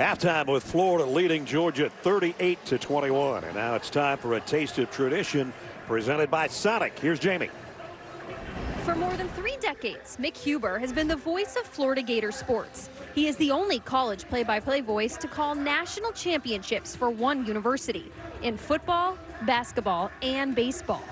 Halftime with Florida leading Georgia 38-21. And now it's time for a taste of tradition presented by Sonic. Here's Jamie. For more than 3 decades, Mick Huber has been the voice of Florida Gator sports. He is the only college play-by-play voice to call national championships for one university in football, basketball, and baseball.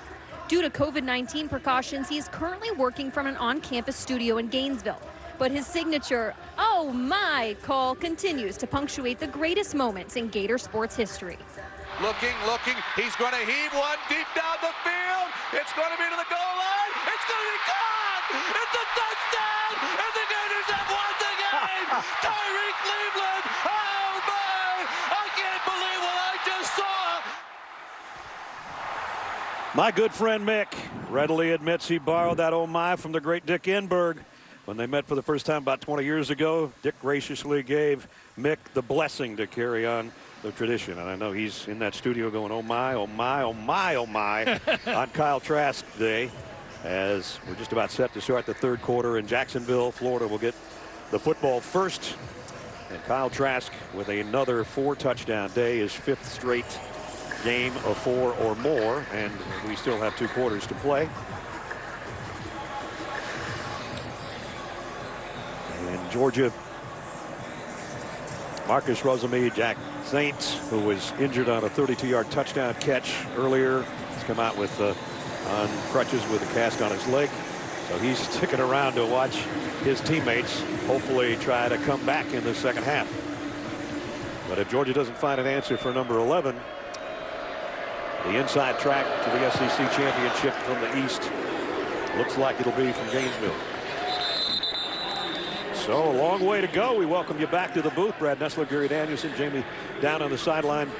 Due to COVID-19 precautions, he is currently working from an on-campus studio in Gainesville. But his signature, "Oh my" call continues to punctuate the greatest moments in Gator sports history. Looking, he's going to heave one deep down the field. It's going to be to the goal line. It's going to be gone. It's a touchdown, and the Gators have won the game. Tyree Cleveland. Oh my! I can't believe what I just saw. My good friend Mick readily admits he borrowed that "oh my" from the great Dick Enberg. When they met for the first time about 20 years ago, Dick graciously gave Mick the blessing to carry on the tradition. And I know he's in that studio going, "Oh my, oh my, oh my, oh my," on Kyle Trask Day, as we're just about set to start the third quarter in Jacksonville. Florida will get the football first. And Kyle Trask with another 4-touchdown day, his 5th straight game of 4 or more. And we still have 2 quarters to play. And Georgia, Marcus Rosemy, Jack Saints, who was injured on a 32-yard touchdown catch earlier, has come out with on crutches with a cast on his leg. So he's sticking around to watch his teammates hopefully try to come back in the second half. But if Georgia doesn't find an answer for number 11, the inside track to the SEC championship from the East looks like it'll be from Gainesville. So a long way to go. We welcome you back to the booth. Brad Nessler, Gary Danielson, Jamie down on the sideline.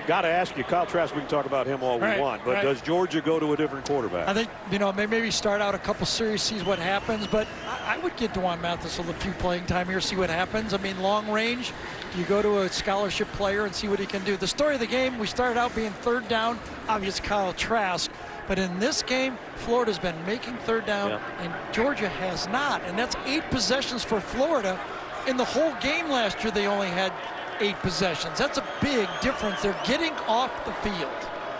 Got to ask you, Kyle Trask, we can talk about him all we want, but does Georgia go to a different quarterback? I think, maybe start out a couple series, see what happens, but I would get Dewan Mathis a few playing time here, see what happens. I mean, long range, you go to a scholarship player and see what he can do. The story of the game, we started out being third down, obviously Kyle Trask. But in this game, Florida's been making third down, and Georgia has not. And that's 8 possessions for Florida. In the whole game last year, they only had 8 possessions. That's a big difference. They're getting off the field.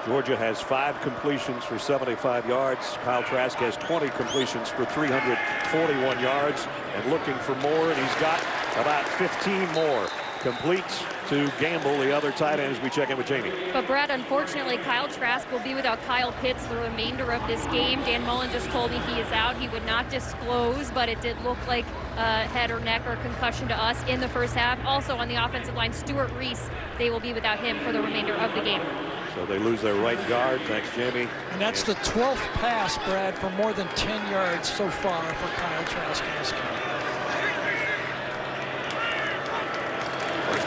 Georgia has 5 completions for 75 yards. Kyle Trask has 20 completions for 341 yards. And looking for more, and he's got about 15 more. Complete to Gamble, the other tight end, as we check in with Jamie. But Brad, unfortunately, Kyle Trask will be without Kyle Pitts for the remainder of this game. Dan Mullen just told me he is out. He would not disclose, but it did look like head or neck or concussion to us in the first half. Also on the offensive line, Stuart Reese, they will be without him for the remainder of the game. So they lose their right guard. Thanks, Jamie. And that's the 12th pass, Brad, for more than 10 yards so far for Kyle Trask in this game.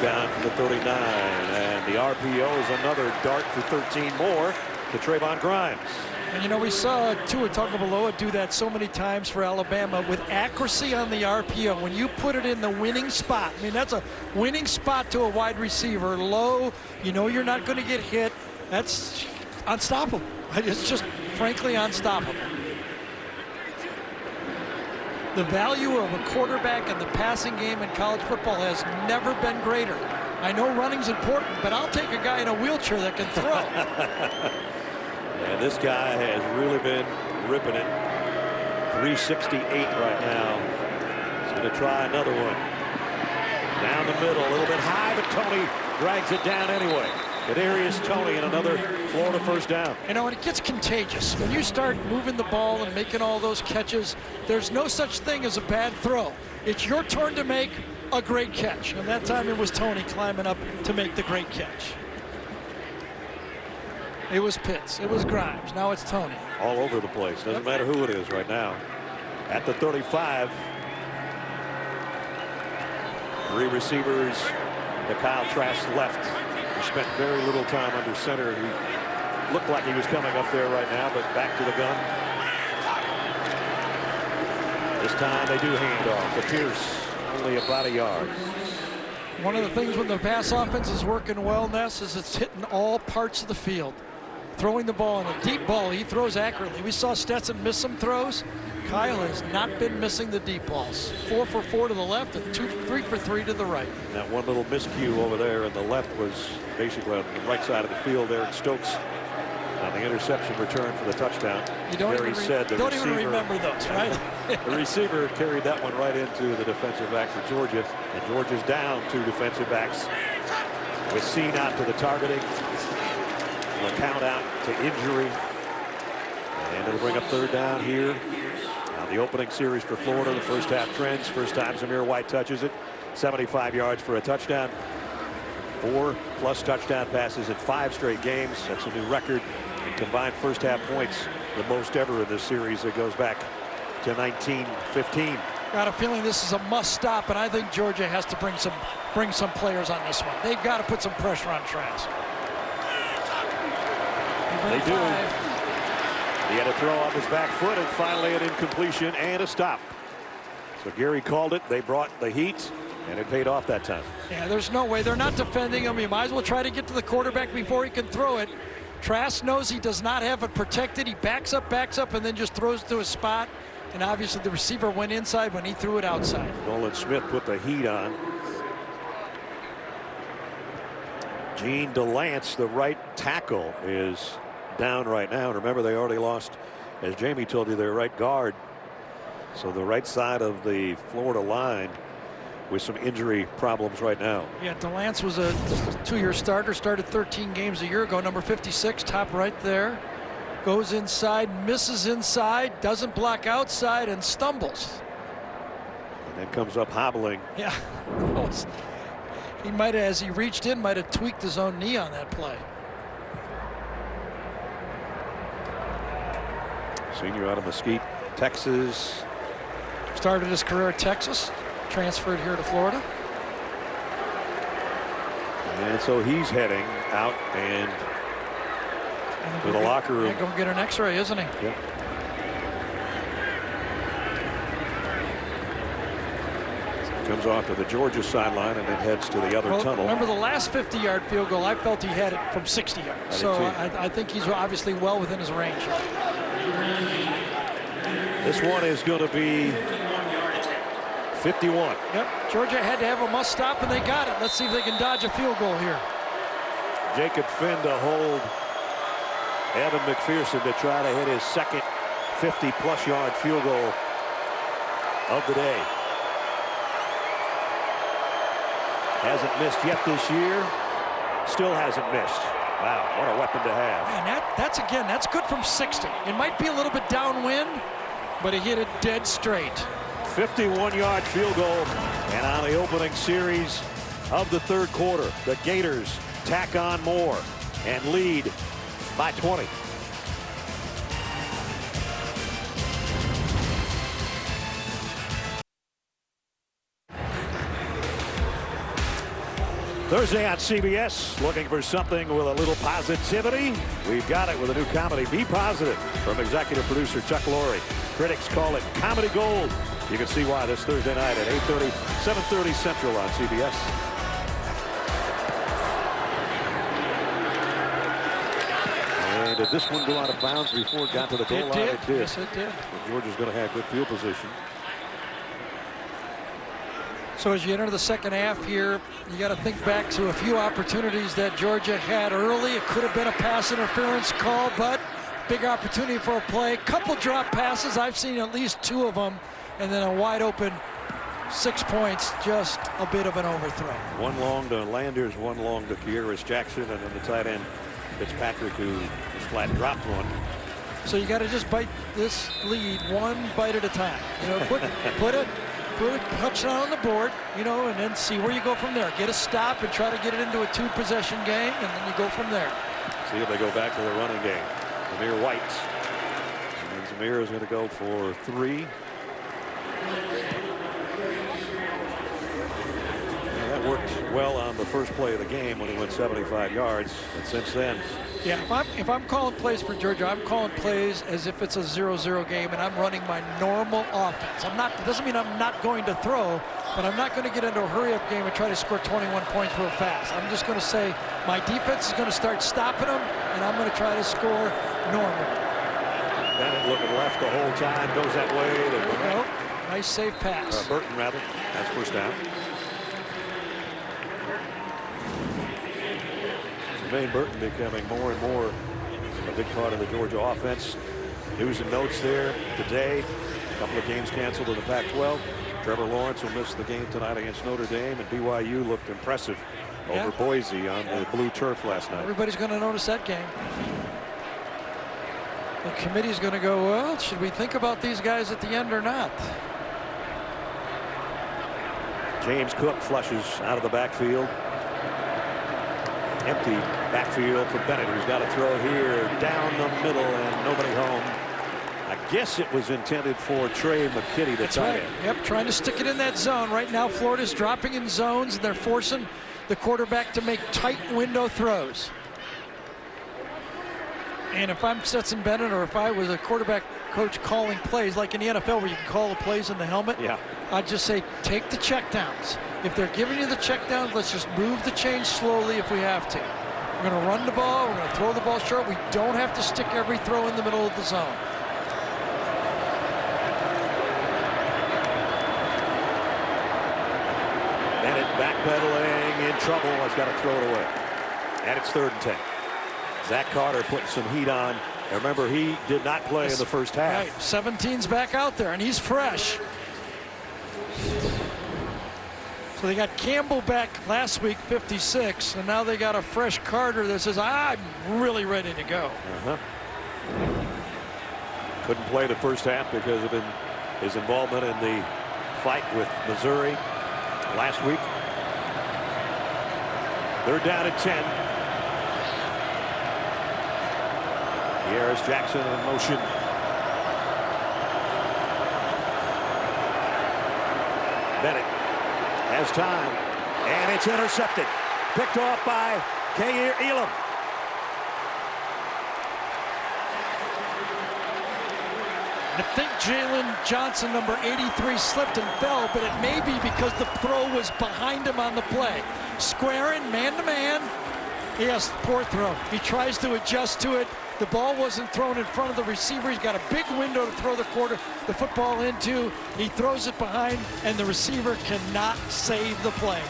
Down from the 39, and the RPO is another dart for 13 more to Trayvon Grimes. And we saw Tua Tagovailoa do that so many times for Alabama with accuracy on the RPO. When you put it in the winning spot, I mean, that's a winning spot to a wide receiver, low, you're not going to get hit. That's unstoppable. It's just frankly unstoppable. The value of a quarterback in the passing game in college football has never been greater. I know running's important, but I'll take a guy in a wheelchair that can throw. And this guy has really been ripping it. 368 right now. He's going to try another one. Down the middle, a little bit high, but Tony drags it down anyway. Kadarius Toney and another Florida first down. And it gets contagious. When you start moving the ball and making all those catches, there's no such thing as a bad throw. It's your turn to make a great catch. And that time it was Toney climbing up to make the great catch. It was Pitts. It was Grimes. Now it's Toney. All over the place. Doesn't matter who it is right now. At the 35. 3 receivers to Kyle Trask left. He spent very little time under center. He looked like he was coming up there right now, but back to the gun. This time they do hand off to Pierce, only about a yard. One of the things when the pass offense is working well, Ness, is it's hitting all parts of the field. throwing the ball, and a deep ball, he throws accurately. We saw Stetson miss some throws. Kyle has not been missing the deep balls. 4 for 4 to the left and 3 for 3 to the right. That one little miscue over there on the left was basically on the right side of the field there. Stokes on the interception return for the touchdown. You don't, Gary said the receiver, even remember those, right? The receiver carried that one right into the defensive back for Georgia. And Georgia's down 2 defensive backs. With Cine out to the targeting. LeCount out to injury. And it'll bring up 3rd down here. Now the opening series for Florida, the first half trends. First time Zamir White touches it. 75 yards for a touchdown. 4+ touchdown passes in 5 straight games. That's a new record. And combined first half points, the most ever in this series. It goes back to 1915. Got a feeling this is a must stop, and I think Georgia has to bring some players on this one. They've got to put some pressure on Trask. They do. He had a throw off his back foot and finally an incompletion and a stop. So Gary called it. They brought the heat, and it paid off that time. Yeah, there's no way. They're not defending him. You might as well try to get to the quarterback before he can throw it. Trask knows he does not have it protected. He backs up, and then just throws to a spot. And obviously the receiver went inside when he threw it outside. Nolan Smith put the heat on. Gene DeLance, the right tackle, is down right now. Remember, they already lost, as Jamie told you, their right guard. So the right side of the Florida line with some injury problems right now. Yeah, DeLance was a 2-year starter, started 13 games a year ago, number 56, top right there. Goes inside, misses inside, doesn't block outside, and stumbles. And then comes up hobbling. Yeah, he might have, as he reached in, might have tweaked his own knee on that play. Senior out of Mesquite, Texas. Started his career at Texas, transferred here to Florida. And so he's heading out and to the locker room. Yeah, go get an x-ray, isn't he? Yeah. Comes off to the Georgia sideline and then heads to the other tunnel. Remember the last 50-yard field goal, I felt he had it from 60 yards. So I think he's obviously well within his range. This one is going to be 51. Yep, Georgia had to have a must stop, and they got it. Let's see if they can dodge a field goal here. Jacob Finn to hold Evan McPherson to try to hit his second 50+ yard field goal of the day. Hasn't missed yet this year. Still hasn't missed. Wow, what a weapon to have. Man, that's good from 60. It might be a little bit downwind, but he hit it dead straight. 51-yard field goal, and on the opening series of the 3rd quarter, the Gators tack on more and lead by 20. Thursday on CBS, looking for something with a little positivity. We've got it with a new comedy, Be Positive, from executive producer Chuck Lorre. Critics call it comedy gold. You can see why this Thursday night at 8:30, 7:30 Central on CBS. And did this one go out of bounds before it got to the goal line? It did. Yes, it did. So Georgia's going to have good field position. So as you enter the second half here, you got to think back to a few opportunities that Georgia had early. It could have been a pass interference call, but big opportunity for a play. Couple drop passes. I've seen at least 2 of them. And then a wide open 6 points, just a bit of an overthrow. One long to Landers, one long to Kieris Jackson, and then the tight end Fitzpatrick, who just flat dropped one. So you got to just bite this lead one bite at a time. You know, put a touchdown on the board, you know, and then see where you go from there. Get a stop and try to get it into a 2-possession game, and then you go from there. See if they go back to the running game. Zamir White. And then Zamir is going to go for 3. That worked well on the first play of the game when he went 75 yards, and since then. Yeah, if I'm calling plays for Georgia, I'm calling plays as if it's a 0-0 game, and I'm running my normal offense. It doesn't mean I'm not going to throw, but I'm not going to get into a hurry-up game and try to score 21 points real fast. I'm just going to say my defense is going to start stopping them, and I'm going to try to score normal. Bennett looking left the whole time, goes that way. There we go. Nice safe pass. Burton, rather. That's first down. Jermaine Burton becoming more and more a big part of the Georgia offense. News and notes there today. A couple of games canceled in the Pac-12. Trevor Lawrence will miss the game tonight against Notre Dame, and BYU looked impressive over Boise on the blue turf last night. Everybody's going to notice that game. The committee's going to go, well, should we think about these guys at the end or not? James Cook flushes out of the backfield. Empty backfield for Bennett, who's got to throw here down the middle and nobody home. I guess it was intended for Trey McKitty, the tight end. Yep, trying to stick it in that zone. Right now, Florida's dropping in zones, and they're forcing the quarterback to make tight window throws. And if I'm Stetson Bennett, or if I was a quarterback coach calling plays, like in the NFL where you can call the plays in the helmet, I'd just say, take the checkdowns. If they're giving you the checkdowns, let's just move the chains slowly if we have to. We're going to run the ball. We're going to throw the ball short. We don't have to stick every throw in the middle of the zone. Bennett backpedaling, in trouble, has got to throw it away. And it's 3rd and 10. Zach Carter putting some heat on. And remember, he did not play in the first half. Right, 17's back out there, and he's fresh. So they got Campbell back last week, 56, and now they got a fresh Carter that says, I'm really ready to go. Couldn't play the first half because of his involvement in the fight with Missouri last week. 3rd down and 10. Kearis Jackson in motion. Bennett has time, and it's intercepted. Picked off by Kaiir Elam. I think Jalen Johnson, number 83, slipped and fell, but it may be because the throw was behind him on the play. Squaring, man-to-man. He has poor throw. He tries to adjust to it. The ball wasn't thrown in front of the receiver. He's got a big window to throw the football into. He throws it behind, and the receiver cannot save the play.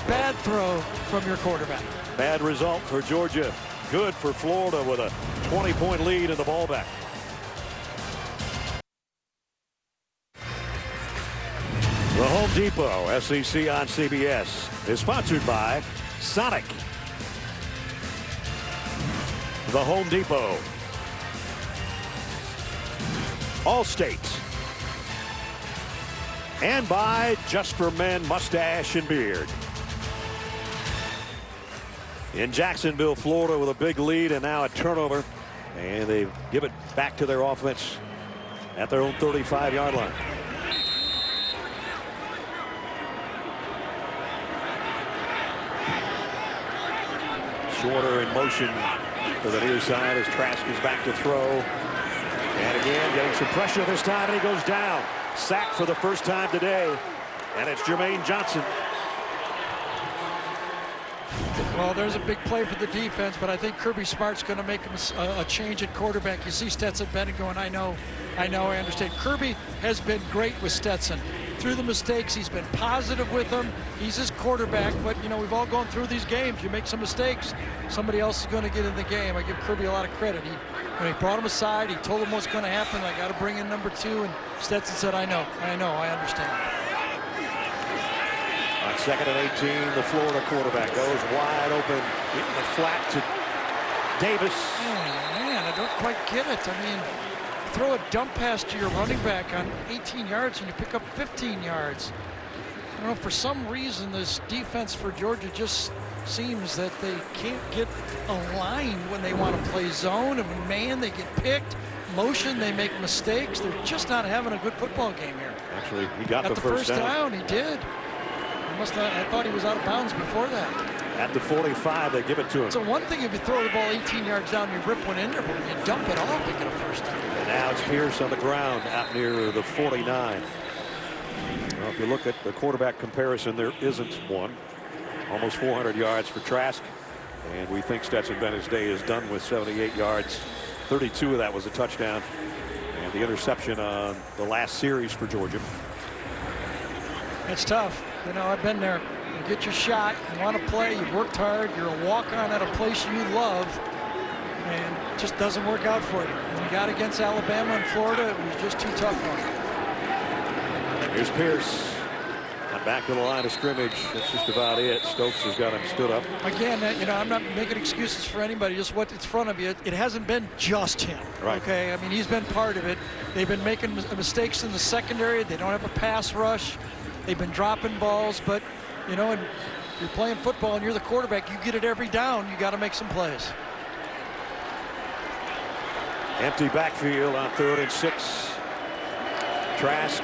Bad throw from your quarterback. Bad result for Georgia. Good for Florida with a 20-point lead in the ball back. The Home Depot SEC on CBS is sponsored by Sonic. The Home Depot. Allstate. And by Just for Men Mustache and Beard. In Jacksonville, Florida, with a big lead and now a turnover. And they give it back to their offense at their own 35-yard line. Shorter in motion to the near side as Trask is back to throw. And again, getting some pressure this time, and he goes down. Sacked for the first time today, and it's Jermaine Johnson. Well, there's a big play for the defense, but I think Kirby Smart's going to make a change at quarterback. You see Stetson Bennett going, I know, I understand. Kirby has been great with Stetson. Through the mistakes, he's been positive with them. He's his quarterback, but, you know, we've all gone through these games. You make some mistakes, somebody else is going to get in the game. I give Kirby a lot of credit. When he brought him aside, he told him what's going to happen. I got to bring in number 2, and Stetson said, I know, I understand. On 2nd and 18, the Florida quarterback goes wide open in the flat to Davis. Oh, man, I don't quite get it. I mean, throw a dump pass to your running back on 18 yards and you pick up 15 yards. I don't know, for some reason this defense for Georgia just seems that they can't get aligned when they want to play zone, and man, they get picked. Motion, they make mistakes. They're just not having a good football game here. Actually, he got the first down. He did. I thought he was out of bounds before that. At the 45, they give it to him. So one thing if you throw the ball 18 yards down, you rip one in there, but when you dump it off, you get a first down. And now it's Pierce on the ground out near the 49. Well, if you look at the quarterback comparison, there isn't one. Almost 400 yards for Trask. And we think Stetson Bennett's day is done with 78 yards. 32 of that was a touchdown. And the interception on the last series for Georgia. It's tough. You know, I've been there. You get your shot, you want to play, you worked hard, you're a walk-on at a place you love, and it just doesn't work out for you. When you got against Alabama and Florida, it was just too tough for you. Here's Pierce. And back to the line of scrimmage. That's just about it. Stokes has got him stood up. Again, you know, I'm not making excuses for anybody, just what's in front of you. It hasn't been just him. Right. Okay, I mean, he's been part of it. They've been making mistakes in the secondary. They don't have a pass rush. They've been dropping balls, but, you know, and you're playing football and you're the quarterback, you get it every down, you got to make some plays. Empty backfield on 3rd and 6. Trask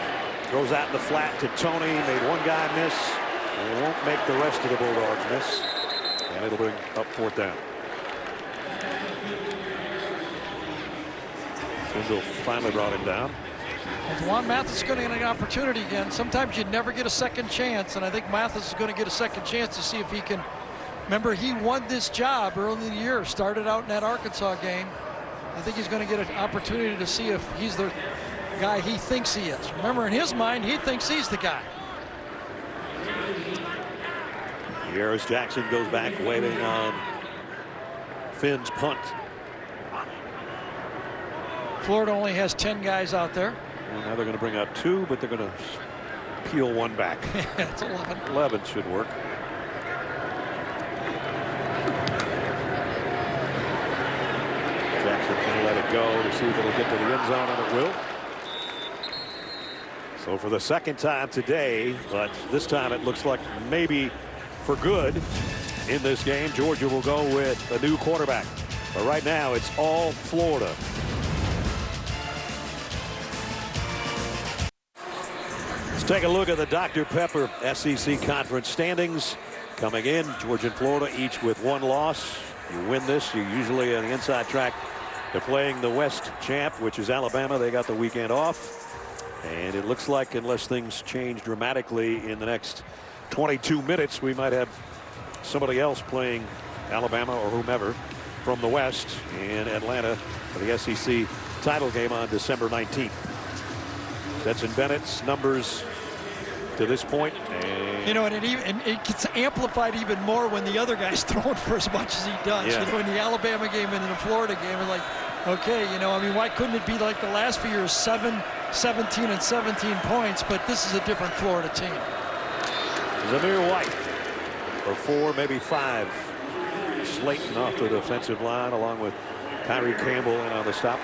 throws out in the flat to Tony. Made one guy miss. And he won't make the rest of the Bulldogs miss. And it'll bring up 4th down. Tindall finally brought him down. Juwan Mathis is going to get an opportunity again. Sometimes you never get a second chance, and I think Mathis is going to get a second chance to see if he can. Remember, he won this job early in the year, started out in that Arkansas game. I think he's going to get an opportunity to see if he's the guy he thinks he is. Remember, in his mind, he thinks he's the guy. Kearis Jackson goes back, waiting on Finn's punt. Florida only has 10 guys out there. Well, now they're going to bring out 2, but they're going to peel 1 back. It's 11. 11 should work. Jackson can let it go to see if it'll get to the end zone, and it will. So for the 2nd time today, but this time it looks like maybe for good in this game, Georgia will go with a new quarterback. But right now it's all Florida. Let's take a look at the Dr. Pepper SEC Conference standings. Coming in, Georgia and Florida each with 1 loss. You win this, you're usually on the inside track. They're playing the West champ, which is Alabama. They got the weekend off. And it looks like unless things change dramatically in the next 22 minutes, we might have somebody else playing Alabama or whomever from the West in Atlanta for the SEC title game on December 19th. Stetson Bennett's numbers to this point, and you know, and it gets amplified even more when the other guy's throwing for as much as he does. Yeah. You know, in the Alabama game and in the Florida game, it's like, okay, you know, I mean, why couldn't it be like the last few years, 7, 17, and 17 points? But this is a different Florida team. Zamir White for 4, maybe 5. Slayton off the defensive line along with Kyrie Campbell in on the stop.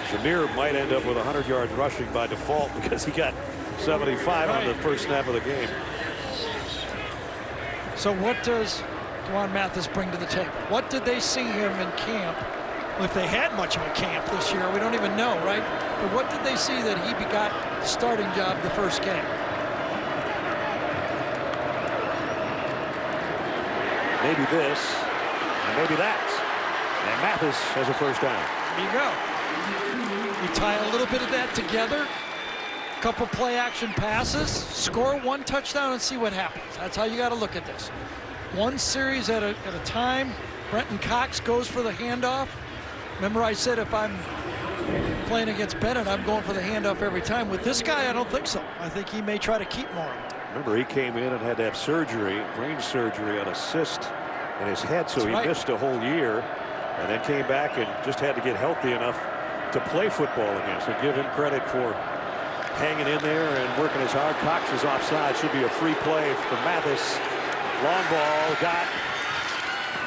Zamir might end up with 100 yards rushing by default because he got 75 on the first snap of the game. So what does Juwan Mathis bring to the table? What did they see him in camp? If they had much of a camp this year, we don't even know, right? But what did they see that he got the starting job the first game? Maybe this, and maybe that. And Mathis has a first down. There you go. You tie a little bit of that together, couple play action passes, score 1 touchdown and see what happens. That's how you got to look at this. 1 series at a time. Brenton Cox goes for the handoff. Remember I said if I'm playing against Bennett, I'm going for the handoff every time. With this guy, I don't think so. I think he may try to keep more. Remember, he came in and had to have surgery, brain surgery, on a cyst in his head, so he missed a whole year, and then came back and just had to get healthy enough to play football again. So give him credit for hanging in there and working as hard. Cox is offside. Should be a free play for Mathis. Long ball, got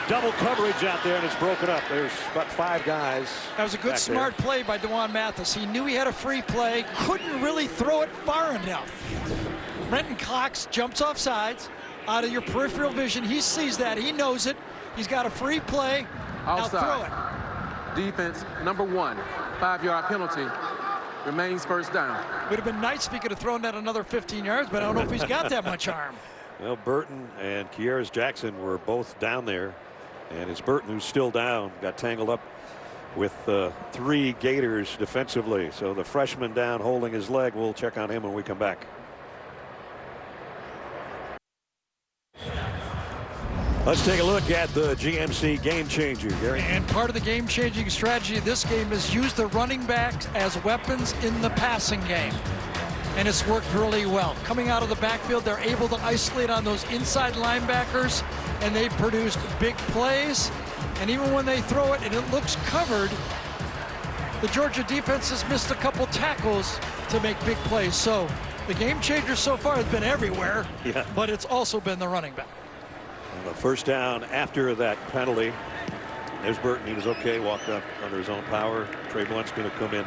double coverage out there, and it's broken up. There's about 5 guys. That was a good, smart play by Juwan Mathis. He knew he had a free play, couldn't really throw it far enough. Brenton Cox jumps off sides, out of your peripheral vision. He sees that. He knows it. He's got a free play. Now throw it. Defense, number 1, 5-yard penalty. Remains first down. Would have been nice if he could have thrown that another 15 yards, but I don't know if he's got that much arm. Well, Burton and Kearis Jackson were both down there, and it's Burton who's still down. Got tangled up with 3 Gators defensively. So the freshman down holding his leg. We'll check on him when we come back. Let's take a look at the GMC game changer, Gary. And part of the game-changing strategy of this game is use the running backs as weapons in the passing game. And it's worked really well. Coming out of the backfield, they're able to isolate on those inside linebackers, and they've produced big plays. And even when they throw it and it looks covered, the Georgia defense has missed a couple tackles to make big plays. So the game changer so far has been everywhere, but it's also been the running back. The first down after that penalty. There's Burton. He was okay. Walked up under his own power. Trey Blunt's going to come in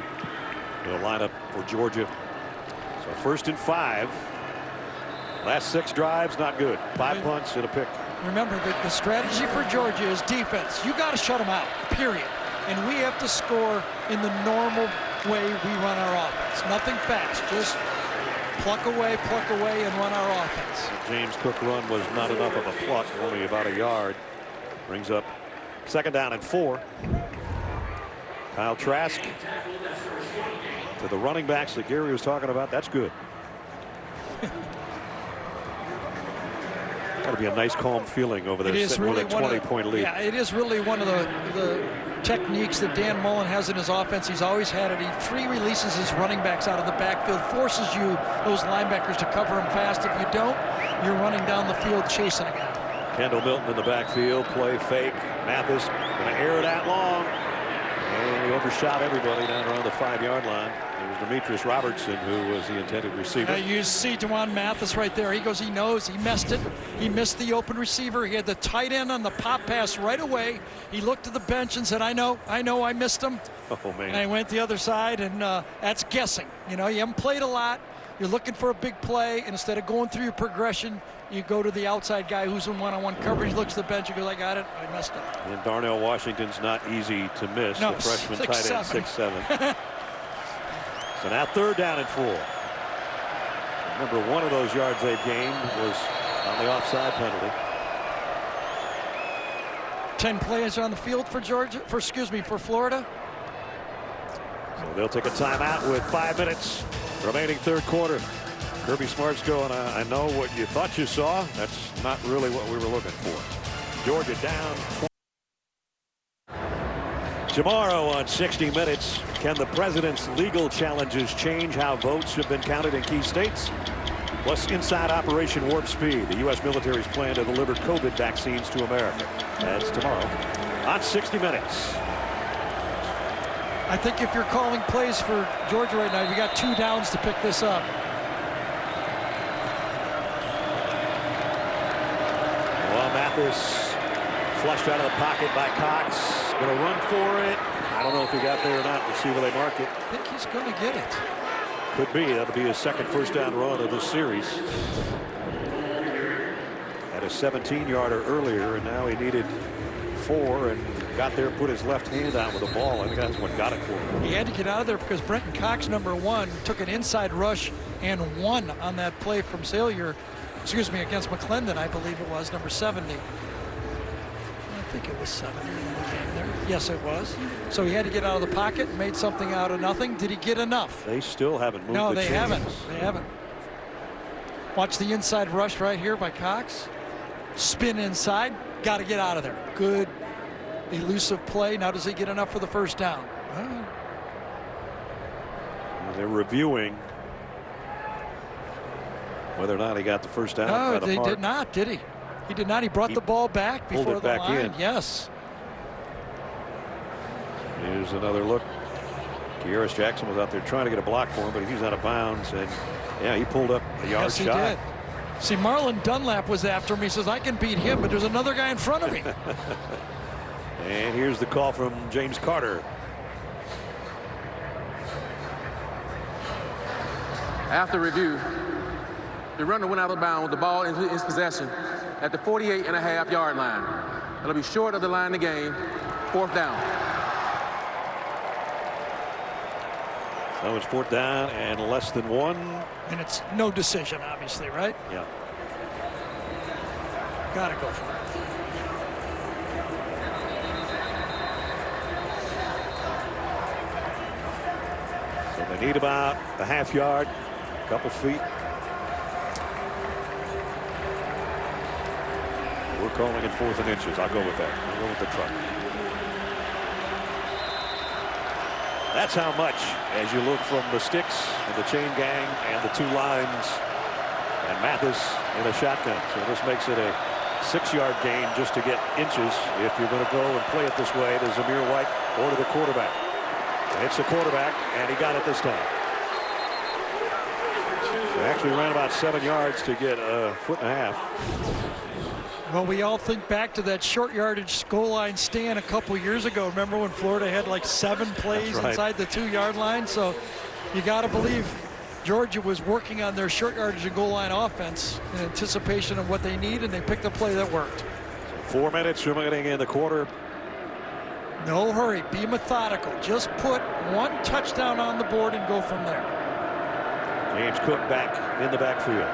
the lineup for Georgia. So 1st and 5. Last 6 drives, not good. 5 punts and a pick. Remember that the strategy for Georgia is defense. You got to shut them out, period. And we have to score in the normal way we run our offense. Nothing fast. Just pluck away, and run our offense. James Cook run was not enough of a pluck, only about a yard. Brings up 2nd down and 4. Kyle Trask to the running backs that Gary was talking about. That's good. Got to be a nice calm feeling over there, sitting with a 20-point lead. Yeah, it is really one of the techniques that Dan Mullen has in his offense. He's always had it. He free releases his running backs out of the backfield, forces you, those linebackers, to cover him fast. If you don't, you're running down the field chasing a guy. Kendall Milton in the backfield, play fake. Mathis going to air it out long. And he overshot everybody down around the 5-yard line. It was Demetrius Robertson who was the intended receiver. You see D'Wan Mathis right there. He goes, he knows, he missed it. He missed the open receiver. He had the tight end on the pop pass right away. He looked at the bench and said, I know, I missed him. Oh, man. And I went the other side, and that's guessing. You know, you haven't played a lot. You're looking for a big play, and instead of going through your progression, you go to the outside guy who's in one-on-one coverage. He looks at the bench and goes, I got it, I messed up. And Darnell Washington's not easy to miss. No, the freshman tight end, 6'7". So now 3rd down and 4. Remember, one of those yards they've gained was on the offside penalty. 10 players on the field for for Florida. So they'll take a timeout with 5 minutes remaining 3rd quarter. Kirby Smart's going, I know what you thought you saw. That's not really what we were looking for. Georgia down. Tomorrow on 60 Minutes, can the president's legal challenges change how votes have been counted in key states? Plus, inside Operation Warp Speed, the U.S. military's plan to deliver COVID vaccines to America. That's tomorrow on 60 Minutes. I think if you're calling plays for Georgia right now, you got 2 downs to pick this up. Well, Mathis flushed out of the pocket by Cox. Going to run for it. I don't know if he got there or not. We'll see where they mark it. I think he's going to get it. Could be. That'll be his 2nd first down run of this series. Had a 17-yarder earlier, and now he needed 4 and got there, put his left hand out with the ball. I think that's what got it for him. He had to get out of there because Brenton Cox, number 1, took an inside rush and won on that play from Salyer. Against McClendon, I believe it was, number 70. I think it was 70 in the game there. Yes, it was. So he had to get out of the pocket and made something out of nothing. Did he get enough? They still haven't moved. No, the they chains. haven't. They haven't. Watch the inside rush right here by Cox. Spin inside. Got to get out of there. Good, elusive play. Now does he get enough for the first down? They're reviewing whether or not he got the first down. No, they did not, did he? He did not. He brought the ball back before the line. Yes. Here's another look. Kearis Jackson was out there trying to get a block for him, but he's out of bounds. And yeah, he pulled up a yard yes, he shot. Did. See, Marlon Dunlap was after him. He says, I can beat him, but there's another guy in front of me. And here's the call from James Carter. After review, the runner went out of bounds with the ball in his possession at the 48.5-yard line. It'll be short of the line of the game. 4th down. So it's 4th down and less than 1. And it's no decision, obviously, right? Yeah. Got to go for So they need about a half yard, a couple feet. We're calling it 4th and inches. I'll go with that. I'll go with the truck. That's how much, as you look from the sticks and the chain gang and the 2 lines, and Mathis in a shotgun. So this makes it a 6-yard gain just to get inches if you're going to go and play it this way to Zamir White or to the quarterback. It's the quarterback, and he got it this time. They actually ran about 7 yards to get a 1.5 feet. Well, we all think back to that short yardage goal line stand a couple years ago. Remember when Florida had like 7 plays inside the 2-yard line? So you got to believe Georgia was working on their short yardage and goal line offense in anticipation of what they need, and they picked a play that worked. 4 minutes remaining in the quarter. No hurry. Be methodical. Just put 1 touchdown on the board and go from there. James Cook back in the backfield.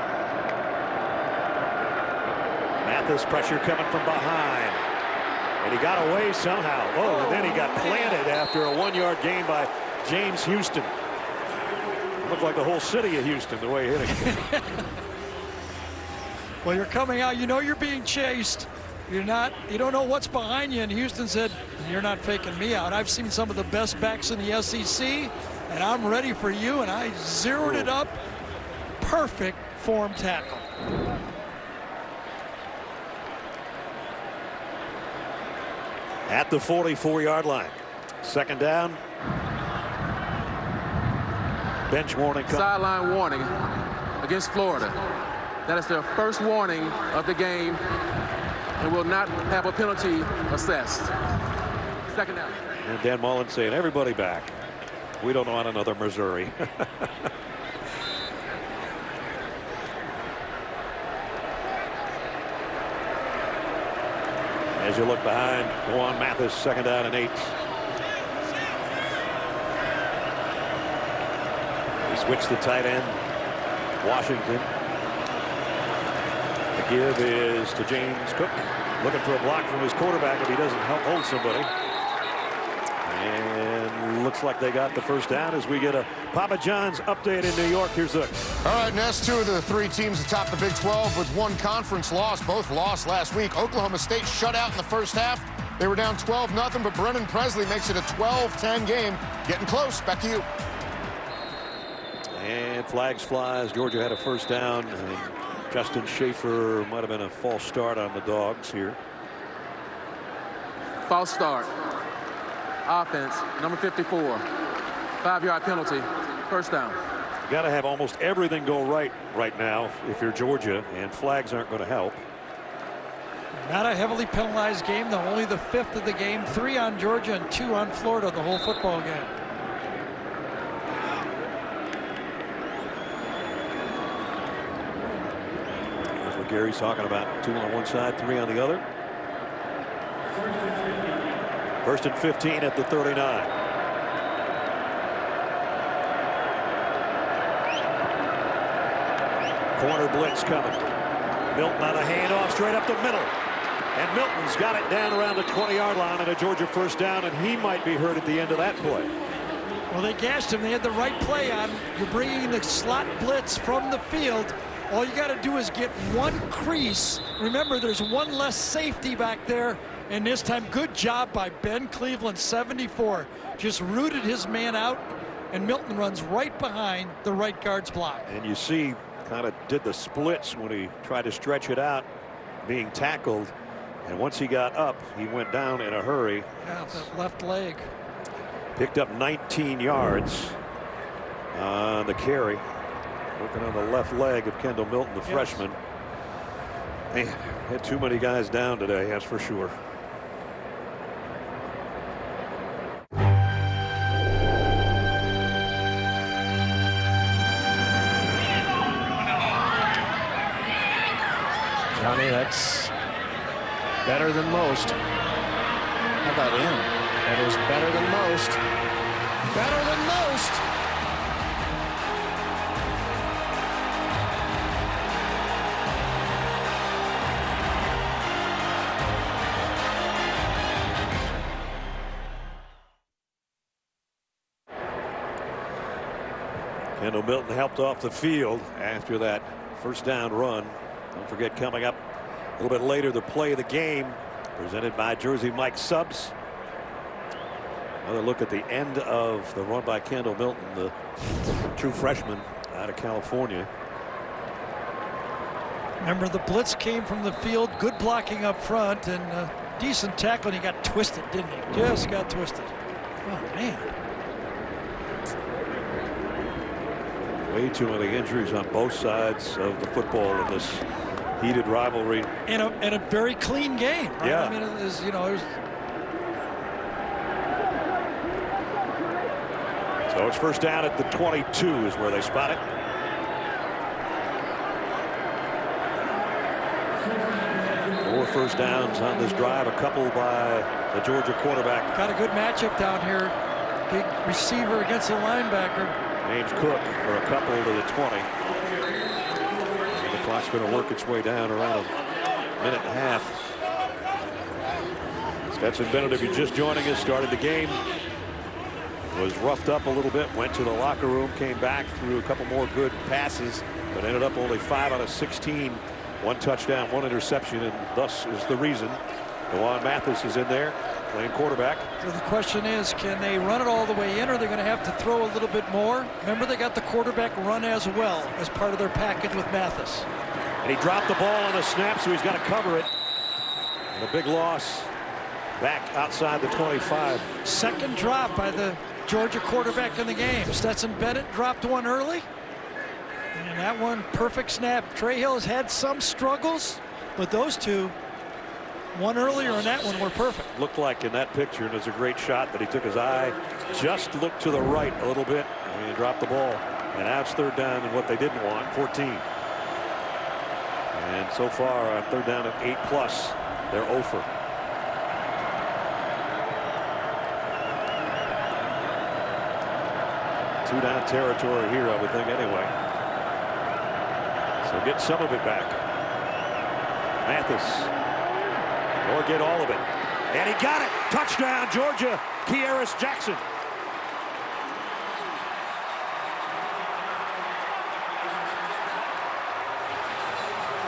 Mathis pressure coming from behind. And he got away somehow. Oh, and then he got planted after a 1-yard gain by James Houston. Looked like the whole city of Houston the way he hit it. Well, you're coming out. You know you're being chased. You don't know what's behind you. And Houston said, you're not faking me out. I've seen some of the best backs in the SEC, and I'm ready for you. And I zeroed it up. Perfect form tackle. At the 44-yard line. 2nd down. Bench warning. Sideline warning against Florida. That is their first warning of the game and will not have a penalty assessed. 2nd down. And Dan Mullen saying, everybody back. We don't want another Missouri. As you look behind, go on Mathis, 2nd down and 8. He switched the tight end, Washington. The give is to James Cook, looking for a block from his quarterback if he doesn't help hold somebody. And looks like they got the first down as we get a Papa John's update in New York. Here's Zook. All right, Ness, 2 of the 3 teams atop the Big 12 with 1 conference loss. Both lost last week. Oklahoma State shut out in the first half. They were down 12-0, but Brennan Presley makes it a 12-10 game. Getting close. Back to you. And flags fly as Georgia had a first down. And Justin Schaefer might have been a false start on the Dogs here. False start. Offense, number 54. 5-yard penalty. First down. You got to have almost everything go right now if you're Georgia, and flags aren't going to help. Not a heavily penalized game, though. Only the 5th of the game. 3 on Georgia and 2 on Florida the whole football game. That's what Gary's talking about. 2 on one side, 3 on the other. 1st and 15 at the 39. Corner blitz coming. Milton on a handoff straight up the middle. And Milton's got it down around the 20-yard line and a Georgia first down, and he might be hurt at the end of that play. Well, they gashed him. They had the right play on. You're bringing the slot blitz from the field. All you got to do is get 1 crease. Remember, there's 1 less safety back there. And this time, good job by Ben Cleveland, 74. Just rooted his man out, and Milton runs right behind the right guard's block. And you see, kind of did the splits when he tried to stretch it out, being tackled. And once he got up, he went down in a hurry. Yeah, that left leg. Picked up 19 yards on the carry. Working on the left leg of Kendall Milton, the freshman. Man, had too many guys down today, that's for sure. Johnny, that's better than most. How about him? That is better than most. Better than most. Kendall Milton helped off the field after that first down run. Don't forget, coming up a little bit later, the play of the game presented by Jersey Mike Subs. Another look at the end of the run by Kendall Milton, the true freshman out of California. Remember, the blitz came from the field, good blocking up front, and decent tackling. He got twisted, didn't he? Just got twisted. Oh, man. Way too many injuries on both sides of the football in this heated rivalry. And a very clean game. Right? Yeah. I mean, it was, you know, it was. So it's first down at the 22 is where they spot it. Four first downs on this drive, a couple by the Georgia quarterback. Got a good matchup down here. Big receiver against the linebacker. James Cook for a couple to the 20. And the clock's going to work its way down around a minute and a half. Stetson Bennett, if you're just joining us, started the game. Was roughed up a little bit, went to the locker room, came back, threw a couple more good passes, but ended up only 5 out of 16. 1 touchdown, 1 interception, and thus is the reason D'Wan Mathis is in there playing quarterback. So the question is, can they run it all the way in, or are they going to have to throw a little bit more? Remember, they got the quarterback run as well as part of their package with Mathis. And he dropped the ball on the snap, so he's got to cover it. And a big loss back outside the 25. Second drop by the Georgia quarterback in the game. Stetson Bennett dropped one early. And that one, perfect snap. Trey Hill has had some struggles, but those two, one earlier and that one, were perfect. Looked like in that picture, and it was a great shot, but he took his eye, just looked to the right a little bit, and he dropped the ball. And now it's third down and what they didn't want, 14. And so far on third down at 8+, they're 0 for. Two-down territory here, I would think, anyway. So get some of it back. Mathis. Or get all of it. And he got it. Touchdown, Georgia. Kearis Jackson.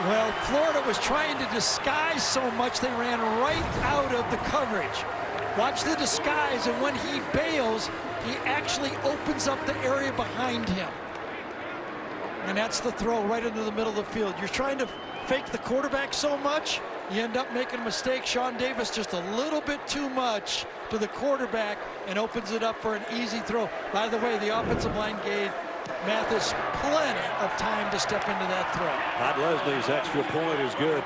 Well, Florida was trying to disguise so much they ran right out of the coverage. Watch the disguise, and when he bails, he actually opens up the area behind him. And that's the throw right into the middle of the field. You're trying to fake the quarterback so much, you end up making a mistake. Sean Davis just a little bit too much to the quarterback and opens it up for an easy throw. By the way, the offensive line gave Mathis plenty of time to step into that throw. Todd Leslie's extra point is good.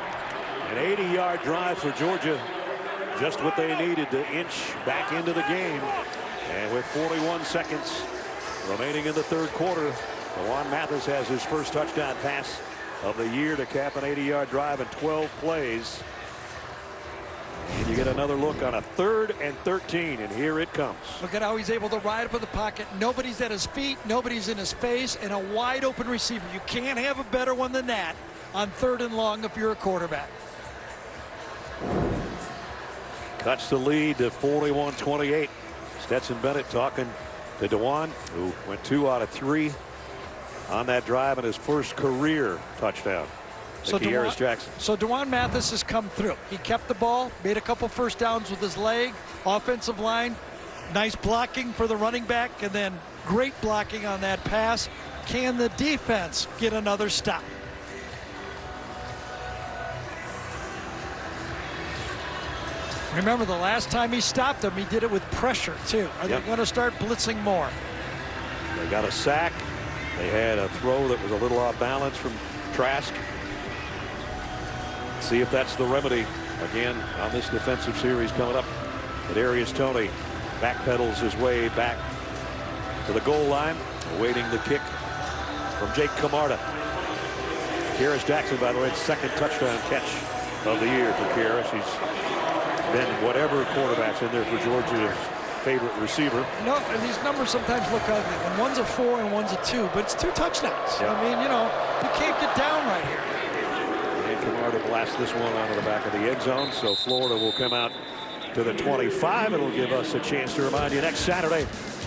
An 80-yard drive for Georgia. Just what they needed to inch back into the game. And with 41 seconds remaining in the third quarter, D'Wan Mathis has his first touchdown pass of the year to cap an 80-yard drive in 12 plays. And you get another look on a 3rd and 13, and here it comes. Look at how he's able to ride up in the pocket. Nobody's at his feet, nobody's in his face, and a wide open receiver. You can't have a better one than that on 3rd and long if you're a quarterback. Cuts the lead to 41-28. Stetson Bennett talking to D'Wan, who went 2 out of 3 on that drive and his first career touchdown. So Kearis Jackson. So D'Wan Mathis has come through. He kept the ball, made a couple first downs with his leg. Offensive line, nice blocking for the running back, and then great blocking on that pass. Can the defense get another stop? Remember, the last time he stopped him, he did it with pressure, too. Are they going to start blitzing more? They got a sack. They had a throw that was a little off balance from Trask. See if that's the remedy again on this defensive series coming up. Kadarius Toney backpedals his way back to the goal line, awaiting the kick from Jake Camarda. Kearis Jackson, by the way, second touchdown catch of the year for Kearis. He's been whatever quarterback's in there for Georgia's favorite receiver. No, and these numbers sometimes look ugly. And one's a 4 and one's a 2, but it's 2 touchdowns. Yeah. I mean, you know, you can't get down right here. And Camarda blasts this one out of the back of the end zone, so Florida will come out to the 25. It'll give us a chance to remind you next Saturday,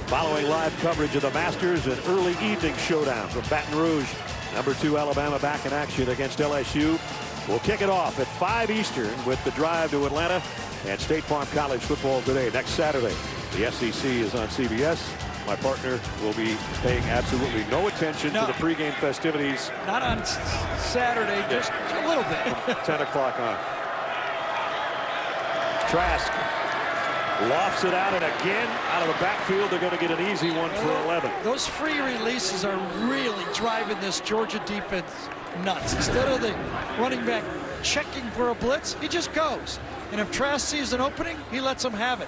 Following live coverage of the Masters, an early evening showdown from Baton Rouge. Number 2 Alabama back in action against LSU. We'll kick it off at 5 Eastern with the drive to Atlanta and State Farm College football today. Next Saturday, the SEC is on CBS. My partner will be paying absolutely no attention to the pregame festivities. Not on Saturday, just a little bit. 10 o'clock on. Trask lofts it out, and again, out of the backfield, they're going to get an easy one for 11. Those free releases are really driving this Georgia defense nuts. Instead of the running back checking for a blitz, he just goes. And if Trask sees an opening, he lets them have it.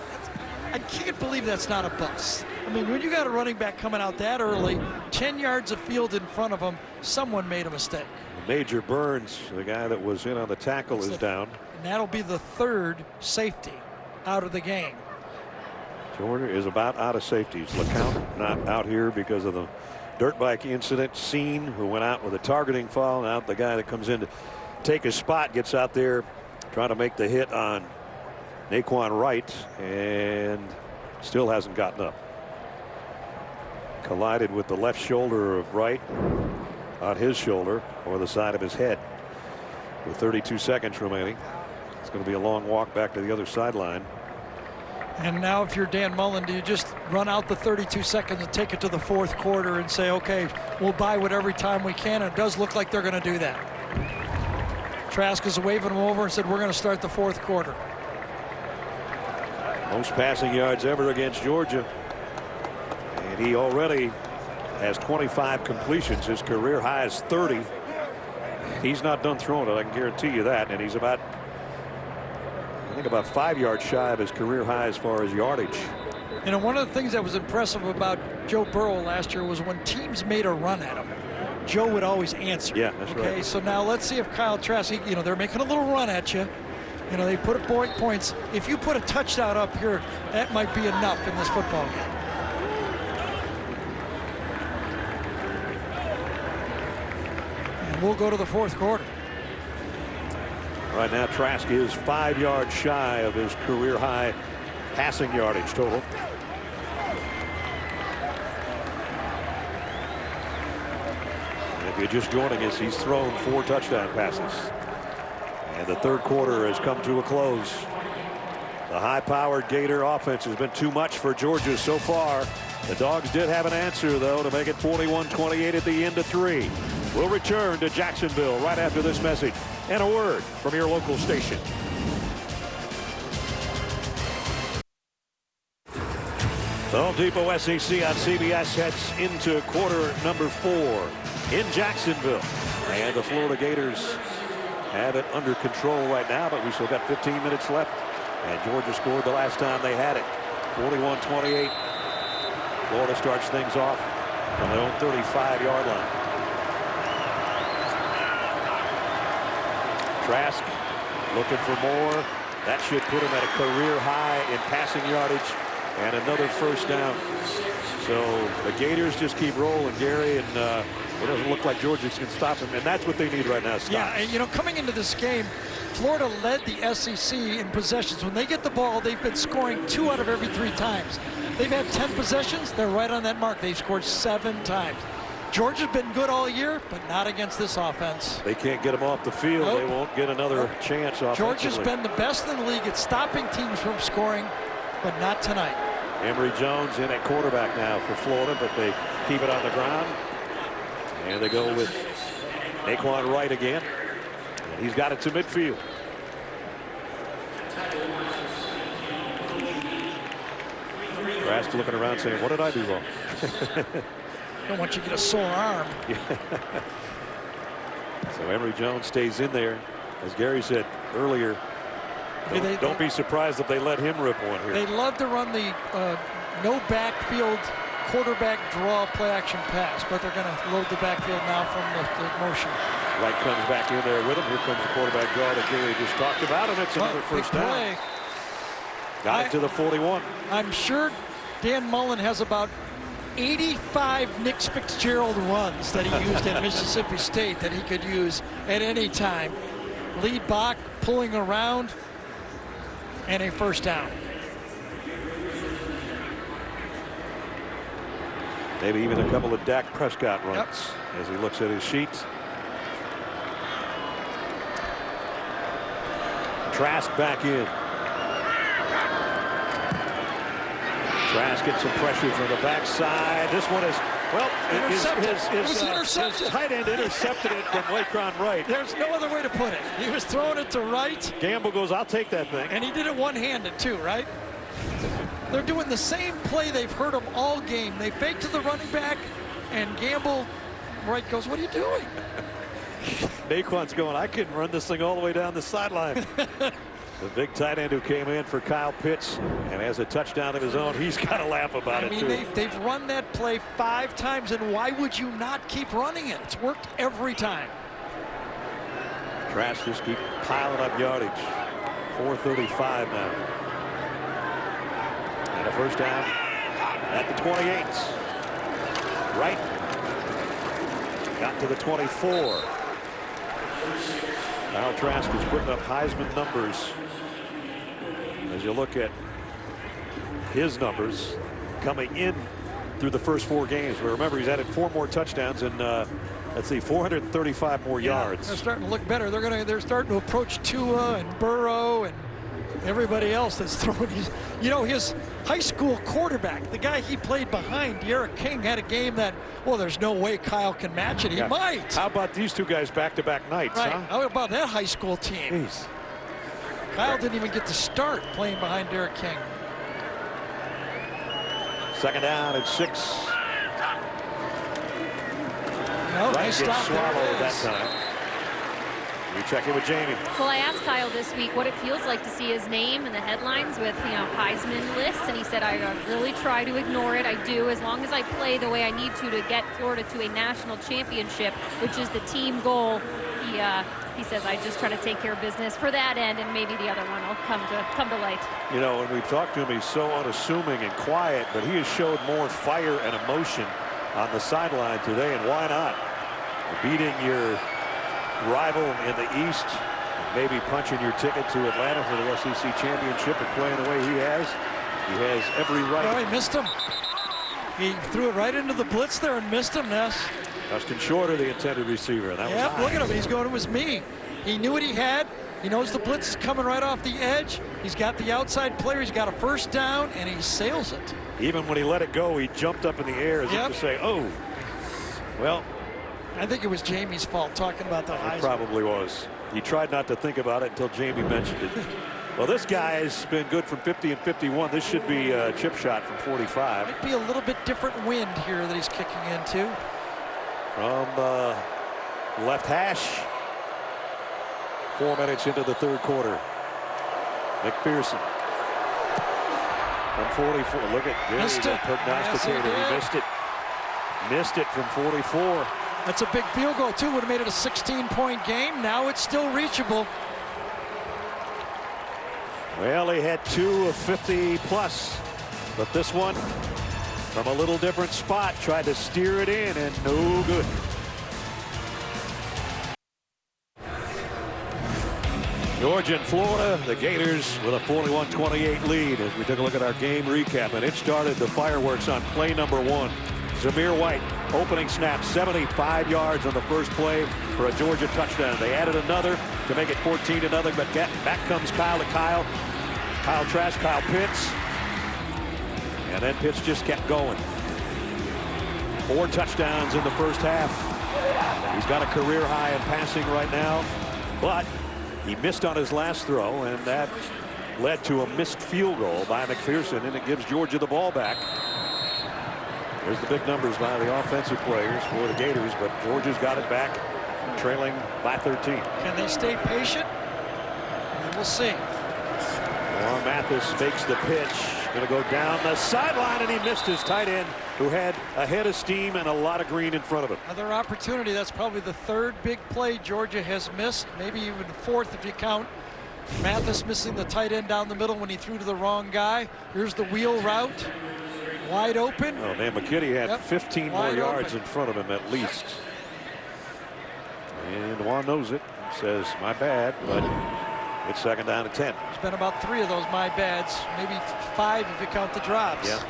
I can't believe that's not a bust. I mean, when you got a running back coming out that early, 10 yards of field in front of him, someone made a mistake. Major Burns, the guy that was in on the tackle, is down. And that'll be the 3rd safety out of the game. Georgia is about out of safeties. LeCount not out here because of the dirt bike incident. Scene, who went out with a targeting foul. Now the guy that comes in to take his spot gets out there trying to make the hit on Naquan Wright and still hasn't gotten up. Collided with the left shoulder of Wright on his shoulder or the side of his head. With 32 seconds remaining, it's going to be a long walk back to the other sideline. And now if you're Dan Mullen, do you just run out the 32 seconds and take it to the 4th quarter and say, okay, we'll buy it every time we can? And it does look like they're going to do that. Trask is waving them over and said, we're going to start the 4th quarter. Most passing yards ever against Georgia. And he already has 25 completions. His career high is 30. He's not done throwing it, I can guarantee you that. And he's about, I think, about 5 yards shy of his career high as far as yardage. You know, one of the things that was impressive about Joe Burrow last year was when teams made a run at him, Joe would always answer. Yeah, that's right. Okay, so now let's see if Kyle Trask, you know, they're making a little run at you. You know, they put up points. If you put a touchdown up here, that might be enough in this football game. And we'll go to the 4th quarter. Right now, Trask is 5 yards shy of his career high passing yardage total. And if you're just joining us, he's thrown 4 touchdown passes. And the 3rd quarter has come to a close. The high-powered Gator offense has been too much for Georgia so far. The Dogs did have an answer, though, to make it 41-28 at the end of 3. We'll return to Jacksonville right after this message and a word from your local station. The Home Depot SEC on CBS heads into quarter number 4 in Jacksonville. And the Florida Gators have it under control right now, but we still got 15 minutes left. And Georgia scored the last time they had it, 41-28. Florida starts things off from their own 35-yard line. Trask looking for more. That should put him at a career high in passing yardage and another first down. So the Gators just keep rolling, Gary, and it doesn't look like Georgia can stop them, and that's what they need right now. Stops. Yeah, and you know, coming into this game, Florida led the SEC in possessions. When they get the ball, they've been scoring 2 out of every 3 times. They've had 10 possessions. They're right on that mark. They've scored 7 times. Georgia's been good all year, but not against this offense. They can't get them off the field. Nope. They won't get another chance offensively. Georgia's been the best in the league at stopping teams from scoring, but not tonight. Emory Jones in at quarterback now for Florida, but they keep it on the ground. And they go with Naquan Wright again. And he's got it to midfield. Trask looking around saying, what did I do wrong? Don't want you to get a sore arm. So Emory Jones stays in there. As Gary said earlier, don't be surprised if they let him rip one here. They love to run the no backfield quarterback draw play action pass, but they're going to load the backfield now from the motion. Wright comes back in there with him. Here comes the quarterback draw that Gary just talked about, and it's another first down. Got it to the 41. I'm sure Dan Mullen has about 85 Nick Fitzgerald runs that he used at Mississippi State that he could use at any time. Lead block, pulling around, and a first down. Maybe even a couple of Dak Prescott runs as he looks at his sheets. Trask back in. Trask gets some pressure from the backside. This one is, well, his tight end intercepted it from Lakeron right. There's no other way to put it. He was throwing it to right. Gamble goes, I'll take that thing. And he did it one-handed too, right? They're doing the same play they've heard him all game. They fake to the running back, and Gamble right goes, what are you doing? Naquan's going, I couldn't run this thing all the way down the sideline. The big tight end who came in for Kyle Pitts and has a touchdown of his own, he's got to laugh about it, too. They've run that play 5 times, and why would you not keep running it? It's worked every time. Trask just keep piling up yardage. 4:35 now. And a first down at the 28. Right. Got to the 24. Kyle Trask is putting up Heisman numbers. As you look at his numbers coming in through the first 4 games. But remember, he's added 4 more touchdowns and let's see, 435 more yards. They're starting to look better. They're starting to approach Tua and Burrow and everybody else that's throwing. His high school quarterback, the guy he played behind, D'Eriq King, had a game that, well, there's no way Kyle can match it. He might. How about these 2 guys back-to-back nights, right. huh? How about that high school team? Jeez. Kyle didn't even get to start playing behind D'Eriq King. Second down at 6. No, Right, nice gets stop swallowed there. that time. We check in with Jamie. Well, I asked Kyle this week what it feels like to see his name in the headlines with, Heisman lists, and he said, I really try to ignore it. I do, as long as I play the way I need to get Florida to a national championship, which is the team goal. He says, I just try to take care of business for that end, and maybe the other one will come to light. When we've talked to him, he's so unassuming and quiet, but he has showed more fire and emotion on the sideline today, and why not? Beating your rival in the East, maybe punching your ticket to Atlanta for the SEC championship and playing the way he has every right. Oh, he missed him. He threw it right into the blitz there and missed him, Ness. Justin Shorter, the intended receiver. That was high. Look at him. He's going, it was me. He knew what he had. He knows the blitz is coming right off the edge. He's got the outside player. He's got a first down, and he sails it. Even when he let it go, he jumped up in the air as if to say, oh. Well, I think it was Jamie's fault talking about the Heisman. It probably was. He tried not to think about it until Jamie mentioned it. Well, this guy has been good from 50 and 51. This should be a chip shot from 45. Might be a little bit different wind here that he's kicking into. From left hash. 4 minutes into the third quarter. McPherson from 44. Look at this. Prognosticator. Yes, he missed it. Missed it from 44. That's a big field goal, too. Would have made it a 16-point game. Now it's still reachable. Well, he had 2 of 50 plus, but this one from a little different spot tried to steer it in, and no good. Georgia and Florida, the Gators with a 41-28 lead as we took a look at our game recap, and it started the fireworks on play number 1. Zamir White, opening snap, 75 yards on the first play for a Georgia touchdown. They added another to make it 14-0, but back comes Kyle Trask, Kyle Pitts. And then Pitts just kept going. 4 touchdowns in the first half. He's got a career high in passing right now, but he missed on his last throw, and that led to a missed field goal by McPherson, and it gives Georgia the ball back. There's the big numbers by the offensive players for the Gators, but Georgia's got it back, trailing by 13. Can they stay patient? We'll see. Warren Mathis fakes the pitch. Going to go down the sideline, and he missed his tight end, who had a head of steam and a lot of green in front of him. Another opportunity. That's probably the 3rd big play Georgia has missed, maybe even the 4th if you count Mathis missing the tight end down the middle when he threw to the wrong guy. Here's the wheel route. Wide open. Oh, man, McKinney had 15 more yards in front of him at least. And Juan knows it. Says, my bad, but it's 2nd down and 10. There's been about 3 of those my bads, maybe 5 if you count the drops. Yeah.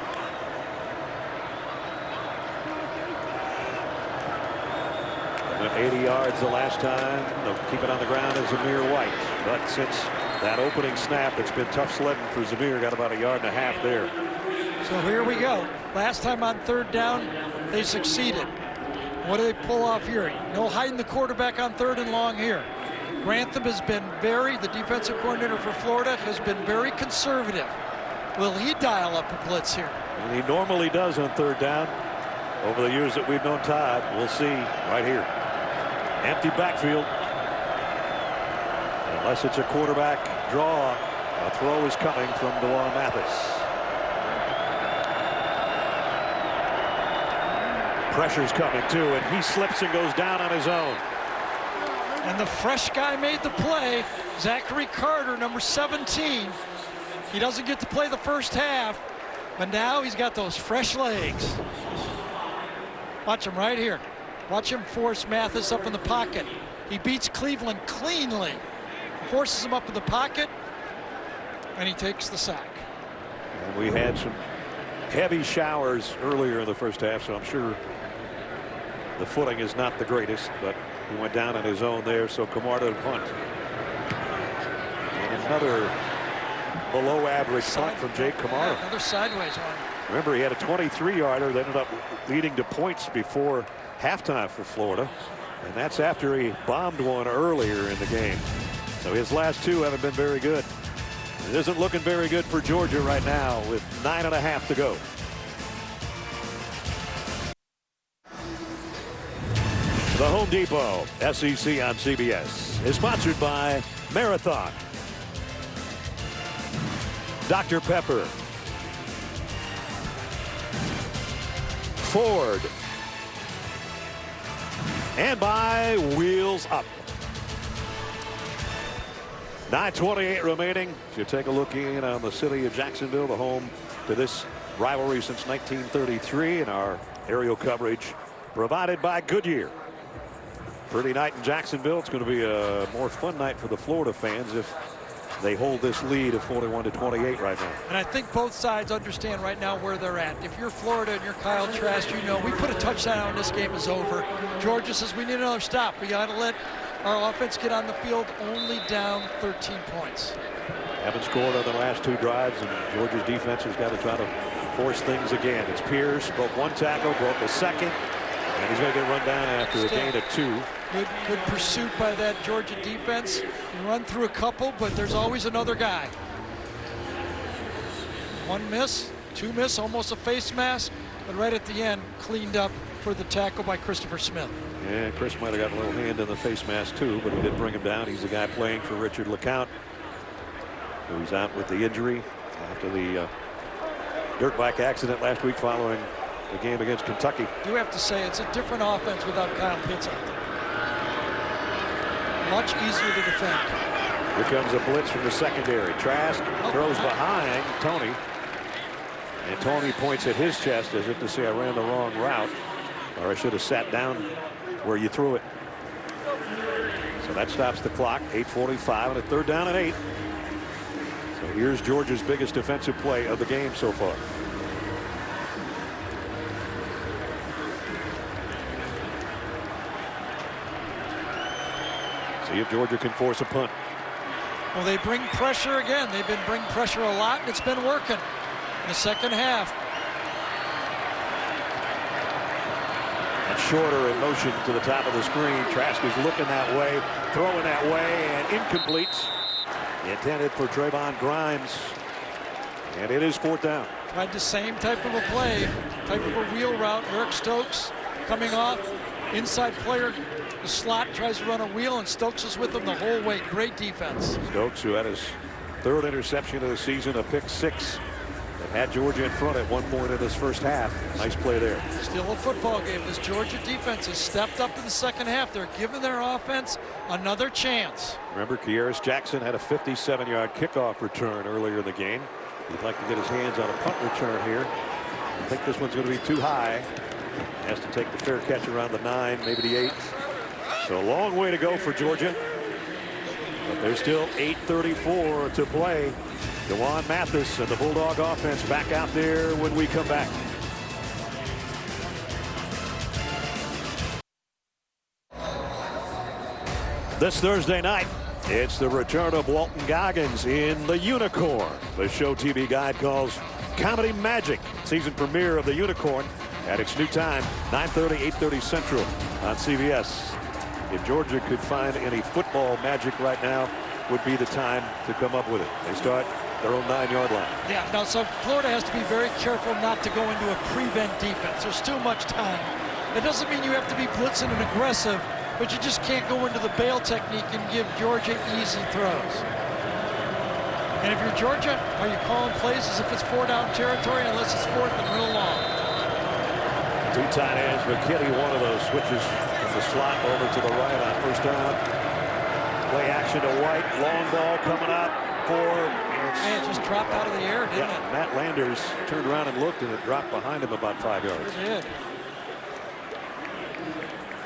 Went 80 yards the last time. They'll keep it on the ground as Zamir White. But since that opening snap, it's been tough sledding for Zamir. Got about 1.5 yards there. So here we go. Last time on 3rd down, they succeeded. What do they pull off here? No hiding the quarterback on 3rd and long here. Grantham has been the defensive coordinator for Florida, has been very conservative. Will he dial up a blitz here? And he normally does on 3rd down. Over the years that we've known Todd, we'll see right here. Empty backfield. Unless it's a quarterback draw, a throw is coming from D'Wan Mathis. Pressure's coming too, and he slips and goes down on his own. And the fresh guy made the play, Zachary Carter, number 17. He doesn't get to play the first half, but now he's got those fresh legs. Watch him right here. Watch him force Mathis up in the pocket. He beats Cleveland cleanly. Forces him up in the pocket, and he takes the sack. And we had some heavy showers earlier in the first half, so I'm sure the footing is not the greatest, but he went down on his own there, so Camarda to punt. And another below average punt from Jake Camarda. Another sideways one. Remember, he had a 23-yarder that ended up leading to points before halftime for Florida, and that's after he bombed one earlier in the game. So his last 2 haven't been very good. It isn't looking very good for Georgia right now with 9.5 to go. The Home Depot SEC on CBS is sponsored by Marathon, Dr. Pepper, Ford, and by Wheels Up. 9:28 remaining. You take a look in on the city of Jacksonville, the home to this rivalry since 1933, and our aerial coverage provided by Goodyear. Pretty night in Jacksonville. It's going to be a more fun night for the Florida fans if they hold this lead of 41-28 right now. And I think both sides understand right now where they're at. If you're Florida and you're Kyle Trask, you know we put a touchdown and this game is over. Georgia says we need another stop. We got to let our offense get on the field, only down 13 points. Haven't scored on the last 2 drives, and Georgia's defense has got to try to force things again. It's Pierce, broke 1 tackle, broke the 2nd, and he's going to get run down after a gain of 2. Good pursuit by that Georgia defense. You run through a couple, but there's always another guy. 1 miss, 2 miss, almost a face mask, but right at the end, cleaned up for the tackle by Christopher Smith. Yeah, Chris might have got a little hand in the face mask too, but he did bring him down. He's the guy playing for Richard LeCount, who's out with the injury after the dirt bike accident last week following the game against Kentucky. You have to say it's a different offense without Kyle Pitts out there. Much easier to defend. Here comes a blitz from the secondary. Trask throws behind Tony, and Tony points at his chest as if to say, I ran the wrong route, or I should have sat down where you threw it. So that stops the clock. 8:45 and a 3rd down and 8. So here's Georgia's biggest defensive play of the game so far. See if Georgia can force a punt. Well, they bring pressure again. They've been bringing pressure a lot, and it's been working in the second half. And Shorter in motion to the top of the screen. Trask is looking that way, throwing that way, and incomplete. Intended for Trayvon Grimes. And it is 4th down. Tried the same type of a play, type of a wheel route. Eric Stokes coming off. Inside player, the slot tries to run a wheel, and Stokes is with him the whole way. Great defense. Stokes, who had his 3rd interception of the season, a pick 6 that had Georgia in front at one point in this first half. Nice play there. Still a football game. This Georgia defense has stepped up in the second half. They're giving their offense another chance. Remember, Kearis Jackson had a 57-yard kickoff return earlier in the game. He'd like to get his hands on a punt return here. I think this one's going to be too high. Has to take the fair catch around the 9, maybe the 8. So a long way to go for Georgia. But there's still 8:34 to play. D'Wan Mathis and the Bulldog offense back out there when we come back. This Thursday night, it's the return of Walton Goggins in The Unicorn. The show TV Guide calls Comedy Magic. Season premiere of The Unicorn at its new time, 9:30, 8:30 Central on CBS. If Georgia could find any football magic right now, would be the time to come up with it. They start their own 9-yard line. Yeah, now so Florida has to be very careful not to go into a prevent defense. There's too much time. It doesn't mean you have to be blitzing and aggressive, but you just can't go into the bail technique and give Georgia easy throws. And if you're Georgia, are you calling plays as if it's 4-down territory unless it's 4th and real long? Two tight ends. McKinney, one of those switches from the slot over to the right on first down. Play action to White. Long ball coming up for... Man, it just dropped out of the air, didn't it? Matt Landers turned around and looked, and it dropped behind him about 5 yards. It did.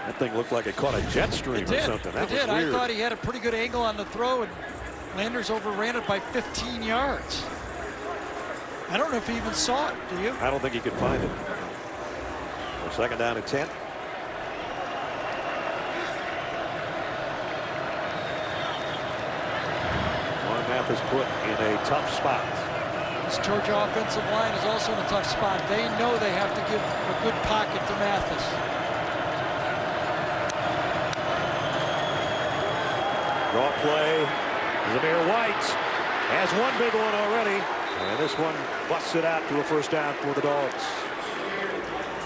That thing looked like it caught a jet stream or something. That was weird. I thought he had a pretty good angle on the throw, and Landers overran it by 15 yards. I don't know if he even saw it. Do you? I don't think he could find it. So 2nd down and 10. Mathis put in a tough spot. This Georgia offensive line is also in a tough spot. They know they have to give a good pocket to Mathis. Draw play. Zamir White has one big one already, and this one busts it out to a first down for the Dogs.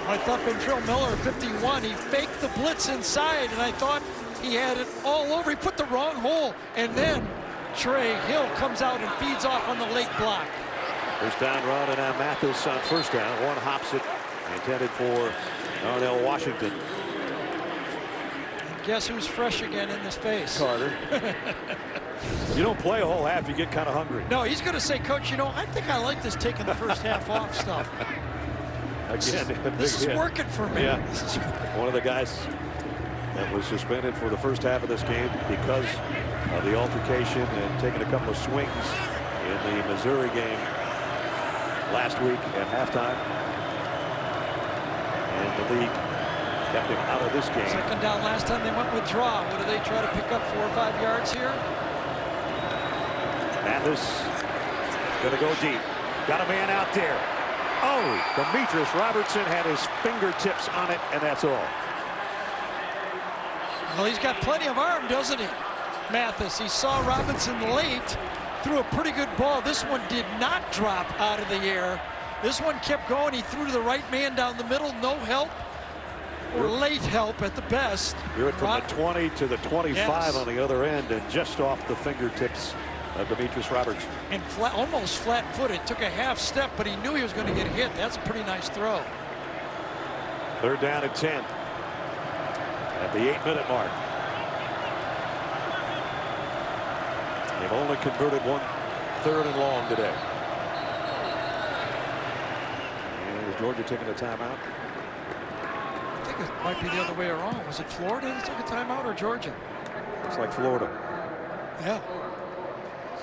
I thought Ventrell Miller, 51, he faked the blitz inside, and I thought he had it all over. He put the wrong hole, and then Trey Hill comes out and feeds off on the late block. First down run, and now Mathis on first down. One hops it, intended for Darnell Washington. And guess who's fresh again in this face? Carter. You don't play a whole half, you get kind of hungry. No, he's going to say, Coach, you know, I think I like this taking the first half off stuff. Again, this is working for me. Yeah. One of the guys that was suspended for the first half of this game because of the altercation and taking a couple of swings in the Missouri game last week at halftime. And the league kept him out of this game. 2nd down last time they went with draw. What do they try to pick up, 4 or 5 yards here? Mathis going to go deep. Got a man out there. Oh, Demetrius Robertson had his fingertips on it, and that's all. Well, he's got plenty of arm, doesn't he? Mathis, he saw Robinson late, threw a pretty good ball. This one did not drop out of the air. This one kept going. He threw to the right man down the middle. No help or late help at the best. Threw it from the 20 to the 25 yes. on the other end, and just off the fingertips of Demetrius Robertson. And almost flat-footed. Took a half step, but he knew he was going to get hit. That's a pretty nice throw. 3rd down and 10 at the 8-minute mark. They've only converted 1 3rd and long today. And is Georgia taking a timeout? I think it might be the other way around. Was it Florida that took a timeout or Georgia? Looks like Florida. Yeah.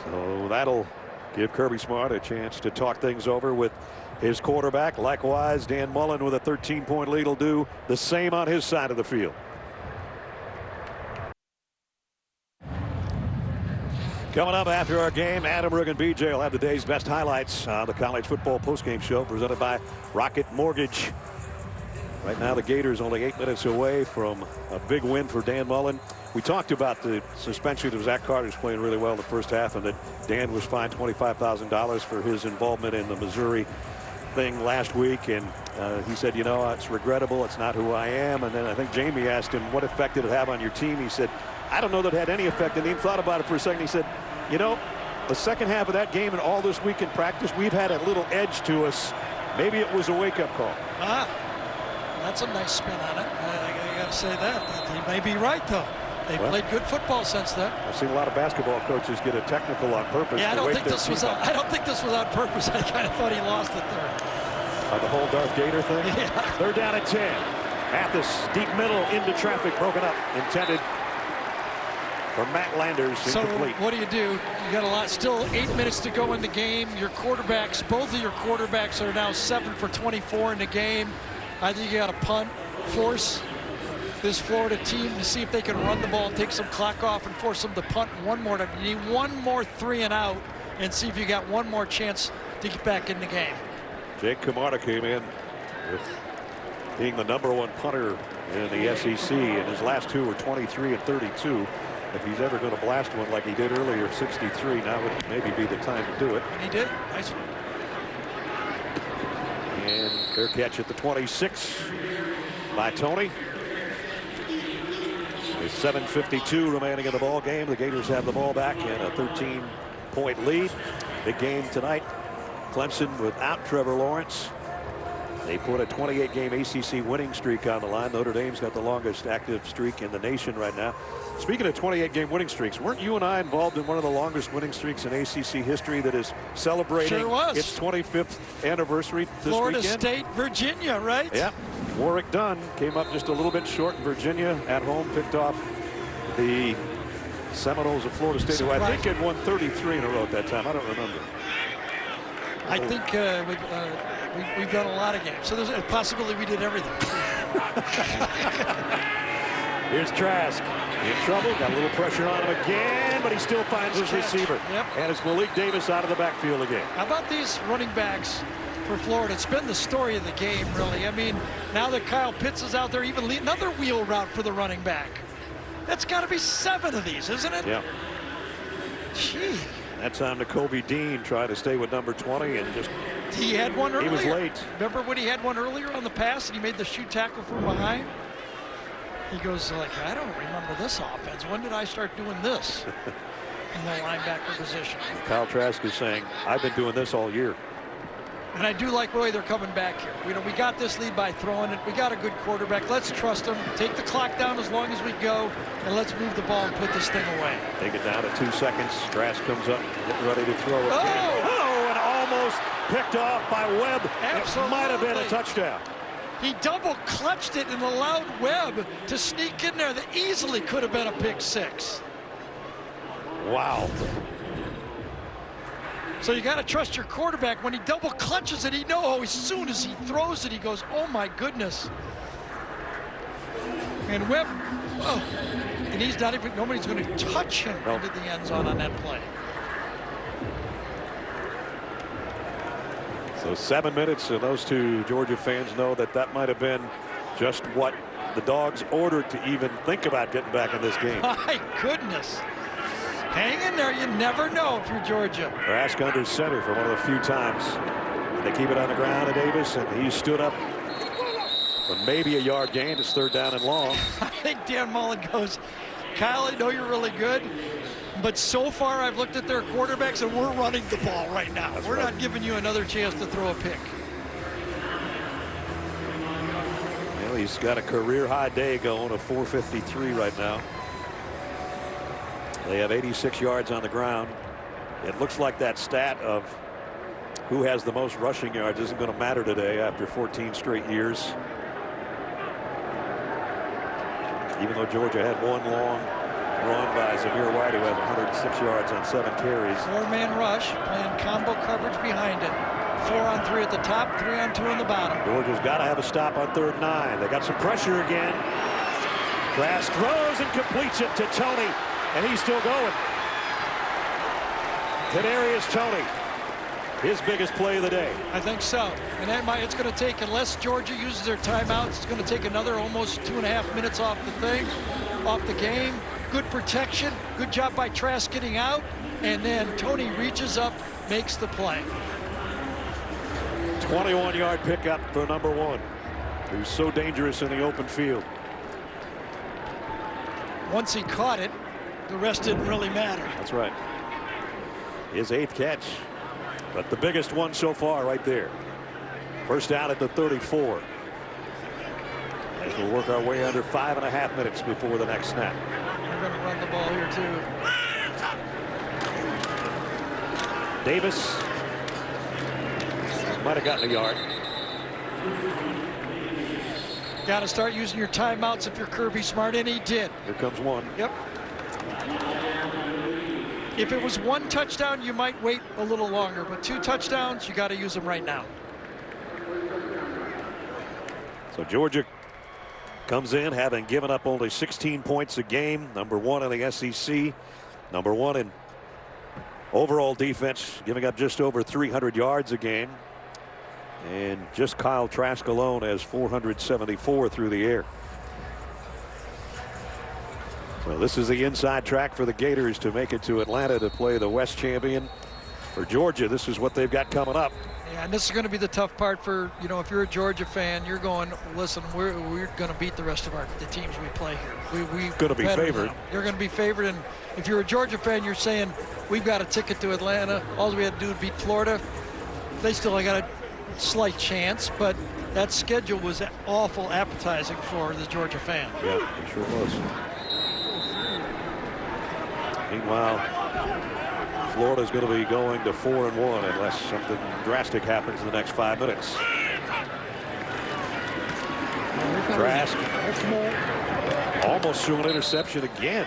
So that'll give Kirby Smart a chance to talk things over with his quarterback. Likewise, Dan Mullen with a 13-point lead will do the same on his side of the field. Coming up after our game, Adam, Rook, and BJ will have the day's best highlights on the college football postgame show presented by Rocket Mortgage. Right now, the Gators only 8 minutes away from a big win for Dan Mullen. We talked about the suspension of Zach Carter, who's playing really well in the first half, and that Dan was fined $25,000 for his involvement in the Missouri thing last week. And he said, you know, it's regrettable. It's not who I am. And then I think Jamie asked him, what effect did it have on your team? He said, I don't know that it had any effect. And he thought about it for a second. He said, you know, the second half of that game and all this week in practice, we've had a little edge to us. Maybe it was a wake-up call. That's a nice spin on it. I got to say that. He may be right, though. They played good football since then. I've seen a lot of basketball coaches get a technical on purpose. Yeah, I don't think this was on purpose. I kind of thought he lost it there. The whole Darth Gator thing? Yeah. 3rd down and 10. Mathis, deep middle, into traffic, broken up, intended for Matt Landers, incomplete. So what do? You got still 8 minutes to go in the game. Your quarterbacks, both of your quarterbacks are now 7 for 24 in the game. I think you got to punt, force this Florida team to see if they can run the ball and take some clock off and force them to punt one more time. You need one more 3 and out and see if you got one more chance to get back in the game. Jake Camarda came in with being the #1 punter in the SEC, and his last 2 were 23 and 32. If he's ever going to blast one like he did earlier, 63, now would maybe be the time to do it. And he did. Nice one. And fair catch at the 26 by Tony. With 7:52 remaining in the ball game, the Gators have the ball back in a 13-point lead. Big game tonight. Clemson without Trevor Lawrence. They put a 28-game ACC winning streak on the line. Notre Dame's got the longest active streak in the nation right now. Speaking of 28-game winning streaks, weren't you and I involved in one of the longest winning streaks in ACC history that is celebrating its 25th anniversary this Florida weekend? State, Virginia, right? Yeah. Warwick Dunn came up just a little bit short. Virginia at home picked off the Seminoles of Florida State, who I think had won 33 in a row at that time. I don't remember. I think we've done a lot of games, so there's a possibility we did everything. Here's Trask in trouble, got a little pressure on him again, but he still finds his receiver. Yep. And it's Malik Davis out of the backfield again. How about these running backs for Florida? It's been the story of the game, really. I mean, now that Kyle Pitts is out there, even another wheel route for the running back. That's got to be 7 of these, isn't it? Yeah. Gee. That time Nakobe Dean tried to stay with number 20 and just he had one earlier. He was late. Remember when he had one earlier on the pass and he made the shoe tackle from behind? He goes like, I don't remember this offense. When did I start doing this in the linebacker position? Kyle Trask is saying, I've been doing this all year. And I do like the way they're coming back here. We got this lead by throwing it. We got a good quarterback. Let's trust him. Take the clock down as long as we go, and let's move the ball and put this thing away. Take it down to 2 seconds. Trask comes up, getting ready to throw it. Oh, and almost picked off by Webb. Absolutely. It might have been a touchdown. He double clutched it and allowed Webb to sneak in there. That easily could have been a pick 6. Wow. So you got to trust your quarterback. When he double clutches it, as soon as he throws it, he goes, oh my goodness. And Webb, and he's not even, nobody's going to touch him into the end zone on that play. So 7 minutes, and those two Georgia fans know that might have been just what the Dogs ordered to even think about getting back in this game. My goodness. Hang in there. You never know if you're Georgia. Trask under center for one of the few times. They keep it on the ground to Davis, and he stood up for maybe a yard gain. It's 3rd down and long. I think Dan Mullen goes, Kyle, I know you're really good, but so far I've looked at their quarterbacks and we're running the ball right now. We're not giving you another chance to throw a pick. Well, he's got a career high day going, a 453 right now. They have 86 yards on the ground. It looks like that stat of who has the most rushing yards isn't going to matter today after 14 straight years. Even though Georgia had one long run by Zamir White, who has 106 yards on 7 carries. 4-man rush, playing combo coverage behind it. 4 on 3 at the top, 3 on 2 on the bottom. Georgia's got to have a stop on 3rd and 9. They got some pressure again. Trask throws and completes it to Tony. And he's still going. Kadarius Toney, his biggest play of the day. I think so. And it's going to take, unless Georgia uses their timeouts, it's going to take another almost 2.5 minutes off the game. Good protection. Good job by Trask getting out. And then Toney reaches up, makes the play. 21-yard pickup for number 1, who's so dangerous in the open field. Once he caught it, the rest didn't really matter. That's right. His 8th catch, but the biggest one so far right there. 1st down at the 34. As we'll work our way under 5.5 minutes before the next snap. We're going to run the ball here too. Davis might have gotten a yard. Got to start using your timeouts if you're Kirby Smart, and he did. Here comes one. Yep. If it was 1 touchdown, you might wait a little longer, but 2 touchdowns, you got to use them right now. So Georgia comes in having given up only 16 points a game, #1 in the SEC, #1 in overall defense, giving up just over 300 yards a game. And just Kyle Trask alone has 474 through the air. So this is the inside track for the Gators to make it to Atlanta to play the West champion. For Georgia, this is what they've got coming up. Yeah, and this is going to be the tough part for, you know, if you're a Georgia fan, you're going, listen, we're going to beat the rest of the teams we play here. We're going to be favored. You're going to be favored, and if you're a Georgia fan, you're saying, we've got a ticket to Atlanta. All we had to do was beat Florida. They still got a slight chance, but that schedule was awful appetizing for the Georgia fan. Yeah, it sure was. Meanwhile, Florida's going to be going to 4-1 unless something drastic happens in the next 5 minutes. Trask almost threw an interception again.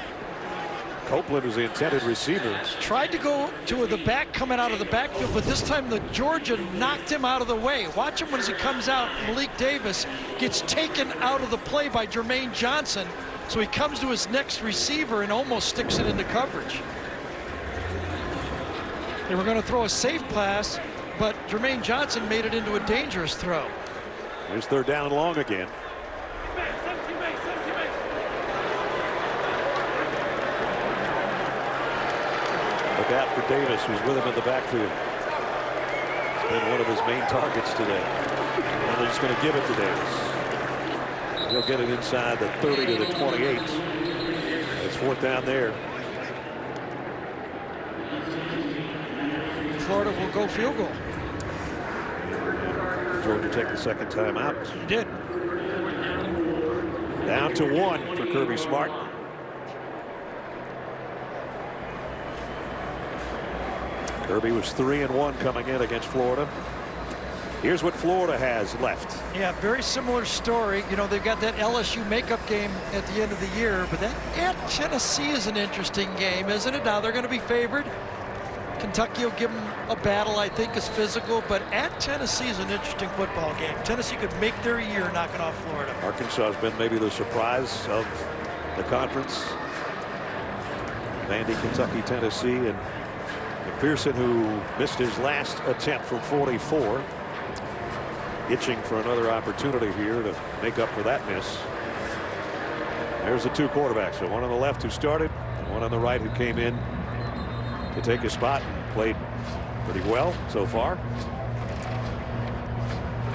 Copeland was the intended receiver. Tried to go to the back coming out of the backfield, but this time the Georgia knocked him out of the way. Watch him as he comes out. Malik Davis gets taken out of the play by Jermaine Johnson. So he comes to his next receiver and almost sticks it into coverage. They were going to throw a safe pass, but Jermaine Johnson made it into a dangerous throw. Here's 3rd down and long again. Look out for Davis, who's with him in the backfield. It's been one of his main targets today. And they're just going to give it to Davis. He'll get it inside the 30 to the 28. It's 4th down there. Florida will go field goal. Georgia take the 2nd time out. He did. Down to 1 for Kirby Smart. Kirby was 3-1 coming in against Florida. Here's what Florida has left. Yeah, very similar story. You know, they've got that LSU makeup game at the end of the year, but that at Tennessee is an interesting game, isn't it? Now they're going to be favored. Kentucky will give them a battle, I think, is physical, but at Tennessee is an interesting football game. Tennessee could make their year knocking off Florida. Arkansas has been maybe the surprise of the conference. Vandy, Kentucky, Tennessee, and McPherson, who missed his last attempt from 44. Itching for another opportunity here to make up for that miss. There's the 2 quarterbacks. So one on the left who started, and one on the right who came in to take his spot and played pretty well so far.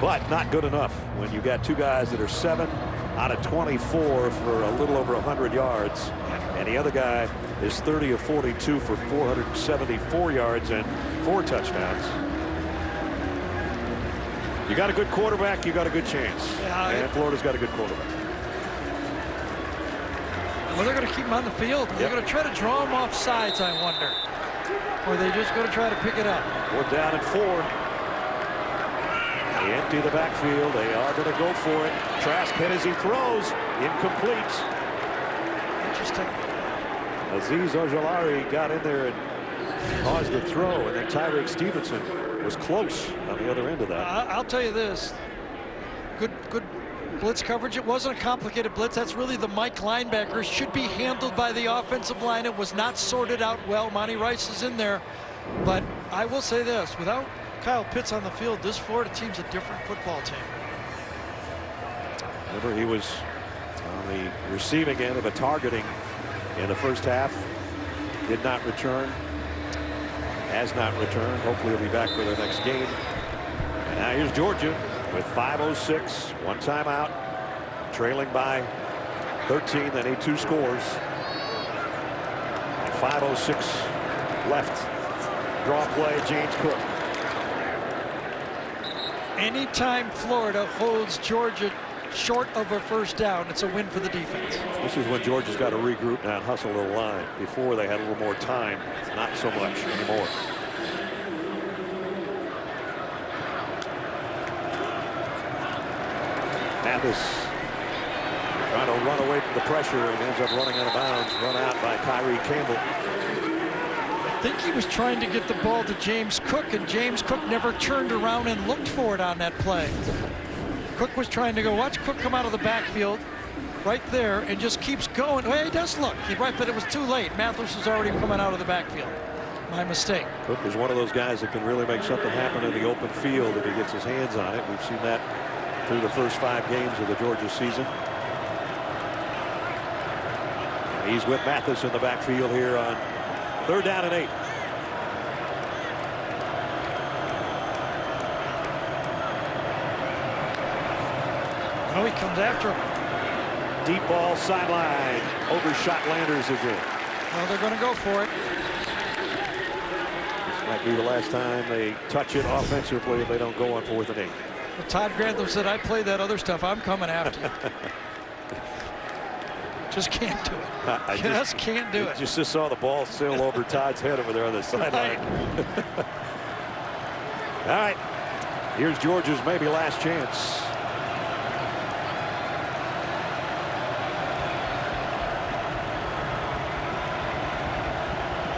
But not good enough when you got 2 guys that are 7 out of 24 for a little over 100 yards. And the other guy is 30 of 42 for 474 yards and 4 touchdowns. You got a good quarterback, you got a good chance. Yeah, and Florida's got a good quarterback. Well, they're going to keep him on the field. They're going to try to draw him off sides, I wonder. Or they're just going to try to pick it up. 4th down and 4. They empty the backfield. They are going to go for it. Trask hit as he throws. Incomplete. Interesting. Azeez Ojulari got in there and caused the throw, and then Tyreek Stevenson was close on the other end of that. I'll tell you this. Good blitz coverage. It wasn't a complicated blitz. That's really the Mike linebackers. Should be handled by the offensive line. It was not sorted out well. Monty Rice is in there. But I will say this. Without Kyle Pitts on the field, this Florida team's a different football team. Remember, he was on the receiving end of a targeting in the first half. Did not return. Has not returned. Hopefully he'll be back for the next game. And now here's Georgia with 5:06, 1 timeout, trailing by 13. They need 2 scores. And 5:06 left. Draw play, James Cook. Anytime Florida holds Georgia short of a 1st down, it's a win for the defense. This is when Georgia's got to regroup now and hustle the line. Before they had a little more time, not so much anymore. Mathis trying to run away from the pressure and ends up running out of bounds. Run out by Kyrie Campbell. I think he was trying to get the ball to James Cook, and James Cook never turned around and looked for it on that play. Cook was trying to go. Watch Cook come out of the backfield. right there and just keeps going. Well, he does look. He's right, but it was too late. Mathis was already coming out of the backfield. My mistake. Cook is one of those guys that can really make something happen in the open field if he gets his hands on it. We've seen that through the first 5 games of the Georgia season. And he's with Mathis in the backfield here on 3rd down and 8. Oh, he comes after him. Deep ball sideline. Overshot Landers again. Well, they're going to go for it. This might be the last time they touch it offensively if they don't go on 4th and 8. Well, Todd Grantham said, I play that other stuff. I'm coming after you. Just can't do it. I just can't do it. Just saw the ball sail over Todd's head over there on the sideline. All right. Here's Georgia's maybe last chance.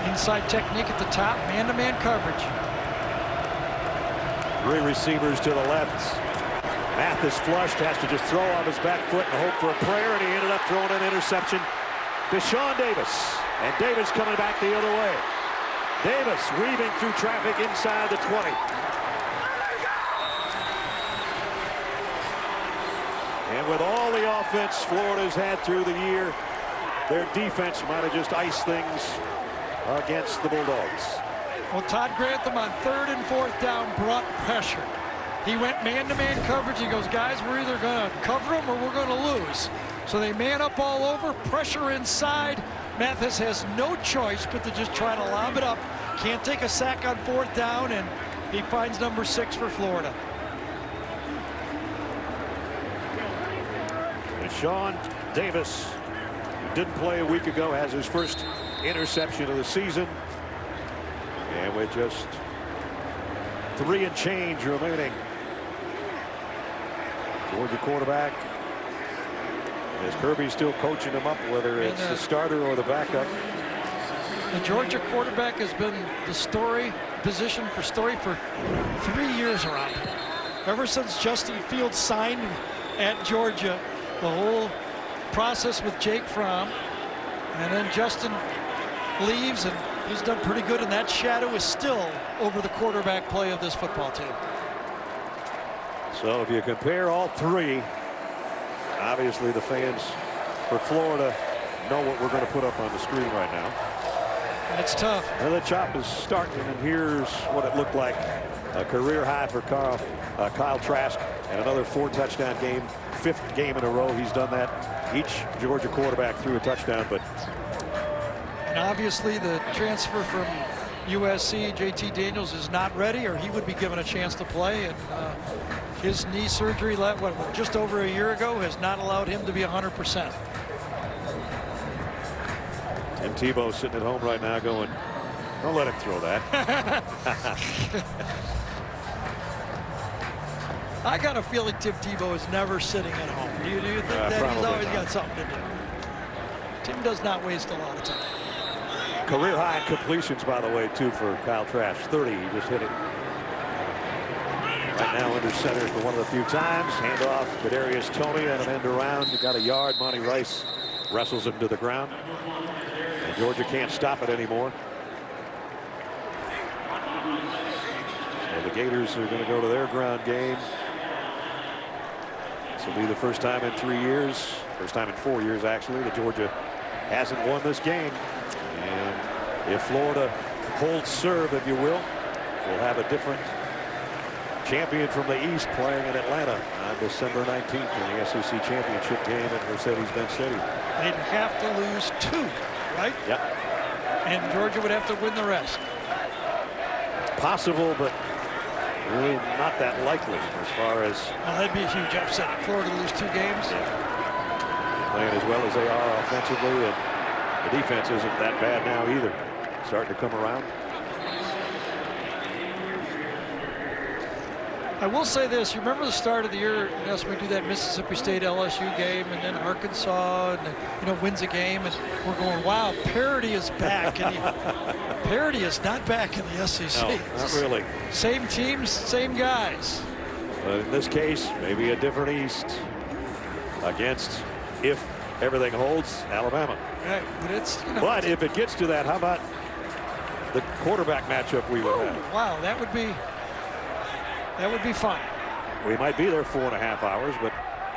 Inside technique at the top, man-to-man coverage. 3 receivers to the left. Mathis flushed, has to just throw off his back foot and hope for a prayer, and he ended up throwing an interception to Sean Davis. And Davis coming back the other way. Davis weaving through traffic inside the 20. And with all the offense Florida's had through the year, their defense might have just iced things against the Bulldogs. Well, Todd Grantham on 3rd and 4th down brought pressure. He went man-to-man coverage. He goes, guys, we're either going to cover them or we're going to lose. So they man up all over, pressure inside. Mathis has no choice but to just try to lob it up. Can't take a sack on 4th down, and he finds number 6 for Florida. And Sean Davis, who didn't play a week ago, has his first interception of the season. And with just 3 and change remaining, Georgia quarterback, as Kirby's still coaching him up, whether it's the starter or the backup. The Georgia quarterback has been the position for 3 years around. Ever since Justin Fields signed at Georgia, the whole process with Jake Fromm, and then Justin leaves, and he's done pretty good, and that shadow is still over the quarterback play of this football team. So if you compare all 3, obviously the fans for Florida know what we're going to put up on the screen right now. And it's tough. And the chop is starting, and here's what it looked like. A career high for Kyle Trask, and another 4-touchdown game. 5th game in a row he's done that. Each Georgia quarterback threw a touchdown, but and obviously the transfer from USC, JT Daniels, is not ready, or he would be given a chance to play. And his knee surgery, just over a year ago, has not allowed him to be 100%. Tim Tebow sitting at home right now going, don't let him throw that. I got a feeling Tim Tebow is never sitting at home. Do you think that? He's always got something to do. Tim does not waste a lot of time. Career high in completions, by the way, too, for Kyle Trask. 30. He just hit it right now under center for one of the few times. Handoff to Kadarius Toney and an end around. He got a yard. Monty Rice wrestles him to the ground. And Georgia can't stop it anymore. So the Gators are going to go to their ground game. This will be the first time in 3 years, first time in 4 years, actually, that Georgia hasn't won this game. And if Florida holds serve, if you will, we'll have a different champion from the East playing in Atlanta on December 19th in the SEC championship game at Mercedes-Benz Stadium. They'd have to lose 2, right? Yep. And Georgia would have to win the rest. Possible, but really not that likely as far as. Well, that'd be a huge upset. Florida to lose 2 games. Yeah. Playing as well as they are offensively, and the defense isn't that bad now either. Starting to come around. I will say this. You remember the start of the year, yes, we do that Mississippi State LSU game, and then Arkansas, and wins a game, and we're going, wow, parity is back. And parity is not back in the SEC. No, not really. Same teams, same guys. But in this case, maybe a different East against, if everything holds, Alabama. Right, but it's, you know, But if it gets to that, how about the quarterback matchup we would have? wow, that would be fun. We might be there 4.5 hours, but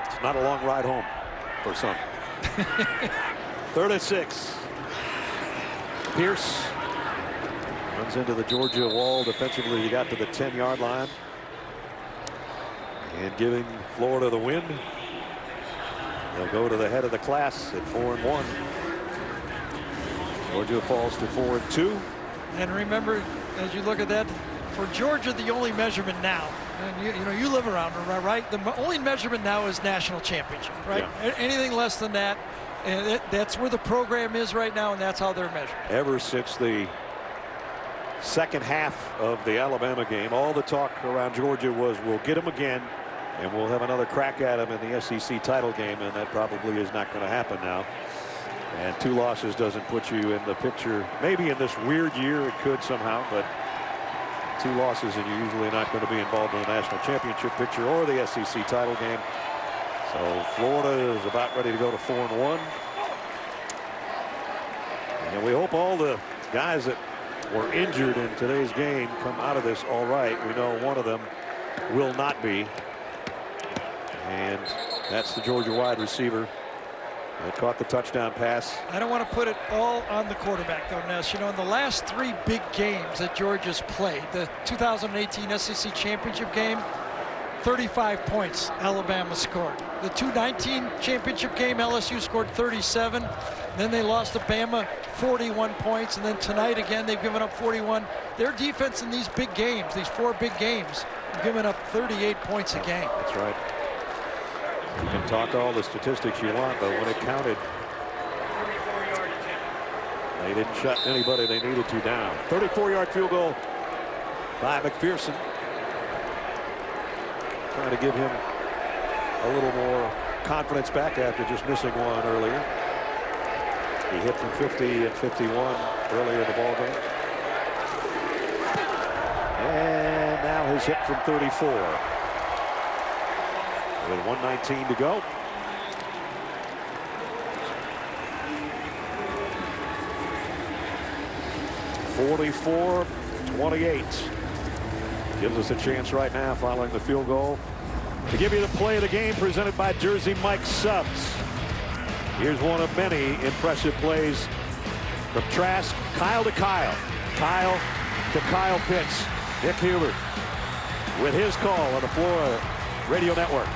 it's not a long ride home for some. 3rd and 6. Pierce runs into the Georgia wall defensively. He got to the 10-yard line. And giving Florida the win. They'll go to the head of the class at 4-1. Georgia falls to 4-2. And remember, as you look at that, for Georgia, the only measurement now, and you know, you live around her, right? The only measurement now is national championship, right? Yeah. Anything less than that, and that's where the program is right now, and that's how they're measured. Ever since the second half of the Alabama game, all the talk around Georgia was, we'll get them again, and we'll have another crack at them in the SEC title game, and that probably is not going to happen now. And 2 losses doesn't put you in the picture. Maybe in this weird year it could somehow, but 2 losses and you're usually not going to be involved in the national championship picture or the SEC title game. So Florida is about ready to go to 4-1. And we hope all the guys that were injured in today's game come out of this all right. We know one of them will not be. And that's the Georgia wide receiver that caught the touchdown pass. I don't want to put it all on the quarterback, though, Ness. You know, in the last 3 big games that Georgia's played, the 2018 SEC championship game, 35 points Alabama scored. The 2019 championship game, LSU scored 37. Then they lost to Bama, 41 points. And then tonight, again, they've given up 41. Their defense in these big games, these 4 big games, have given up 38 points a game. That's right. You can talk all the statistics you want, but when it counted, they didn't shut anybody they needed to down. 34-yard field goal by McPherson. Trying to give him a little more confidence back after just missing one earlier. He hit from 50 and 51 earlier in the ball game. And now his hit from 34. With 1:19 to go. (44-28). Gives us a chance right now following the field goal to give you the play of the game presented by Jersey Mike Subs. Here's one of many impressive plays from Trask. Kyle to Kyle. Kyle to Kyle Pitts. Nick Hubert with his call on the Florida Radio Network.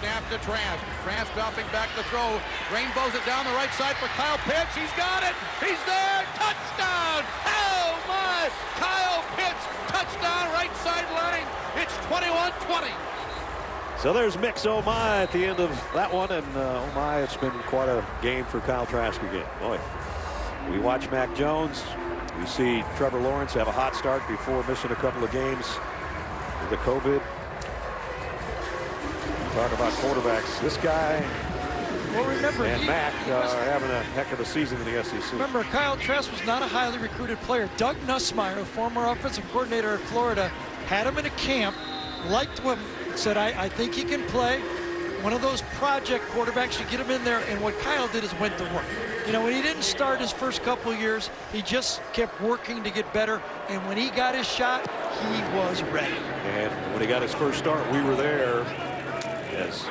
Snap to Trask. Trask dropping back to throw. Rainbows it down the right side for Kyle Pitts. He's got it. He's there. Touchdown. Oh, my. Kyle Pitts. Touchdown right sideline. It's 21-20. So there's Mix Oh My at the end of that one. And oh my, it's been quite a game for Kyle Trask again. Boy, we watch Mac Jones. We see Trevor Lawrence have a hot start before missing a couple of games with the COVID. Talk about quarterbacks. This guy Well, remember, and Mac are having a heck of a season in the SEC. Remember, Kyle Trask was not a highly recruited player. Doug Nussmeier, former offensive coordinator at Florida, had him in a camp, liked him, said, I think he can play. One of those project quarterbacks, you get him in there, and what Kyle did is went to work. You know, when he didn't start his first couple years, he just kept working to get better, and when he got his shot, he was ready. And when he got his first start, we were there. Yes.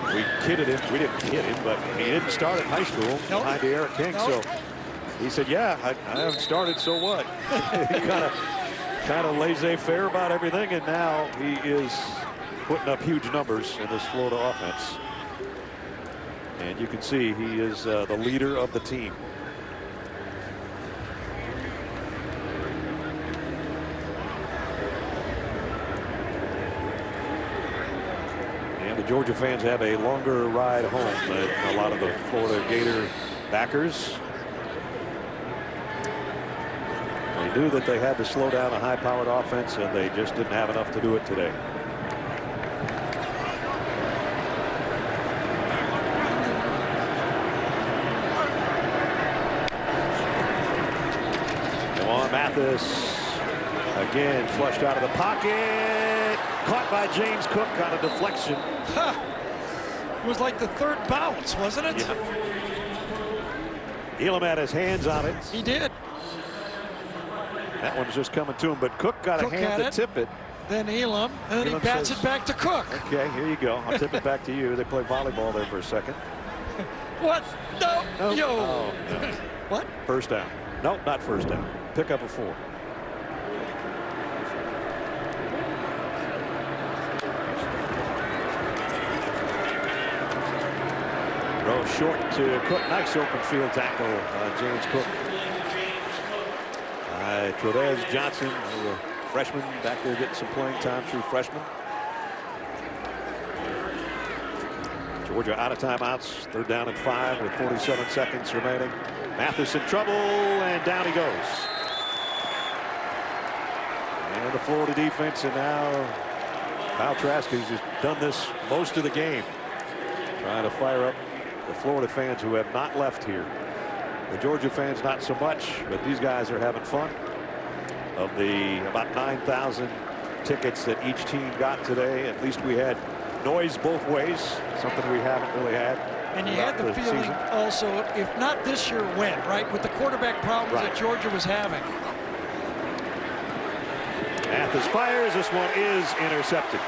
We kidded him. We didn't kid him, but he didn't start in high school behind Eric King. So he said, yeah, I haven't started, so what? He kind of laissez-faire about everything, and now he is putting up huge numbers in this Florida offense. And you can see he is the leader of the team. And the Georgia fans have a longer ride home than a lot of the Florida Gator backers. They knew that they had to slow down a high-powered offense, and they just didn't have enough to do it today. Mathis again flushed out of the pocket, caught by James Cook on a deflection. It was like the third bounce, wasn't it? Yeah. Elam had his hands on it. He did. That one's just coming to him, but Cook got Cook a hand to had it. tip it. Then Elam, and then he Elam bats says- it back to Cook. Okay, here you go. I'll tip it back to you. They play volleyball there for a second. What? No. Nope. Yo. Oh, no. What? First down. Nope, not first down. Pick up a 4. Throw short to Cook. Nice open field tackle, James Cook. Trevez Johnson, a freshman, back there getting some playing time, true freshman. Georgia out of timeouts. 3rd down and 5 with 47 seconds remaining. Mathis in trouble, and down he goes. And the Florida defense, and now Kyle Trask has just done this most of the game, trying to fire up the Florida fans who have not left here. The Georgia fans not so much, but these guys are having fun. Of the about 9,000 tickets that each team got today, at least we had noise both ways, something we haven't really had. And you had the feeling season. also, if not this year, when, right? With the quarterback problems Right. that Georgia was having. Mathis fires. This one is intercepted.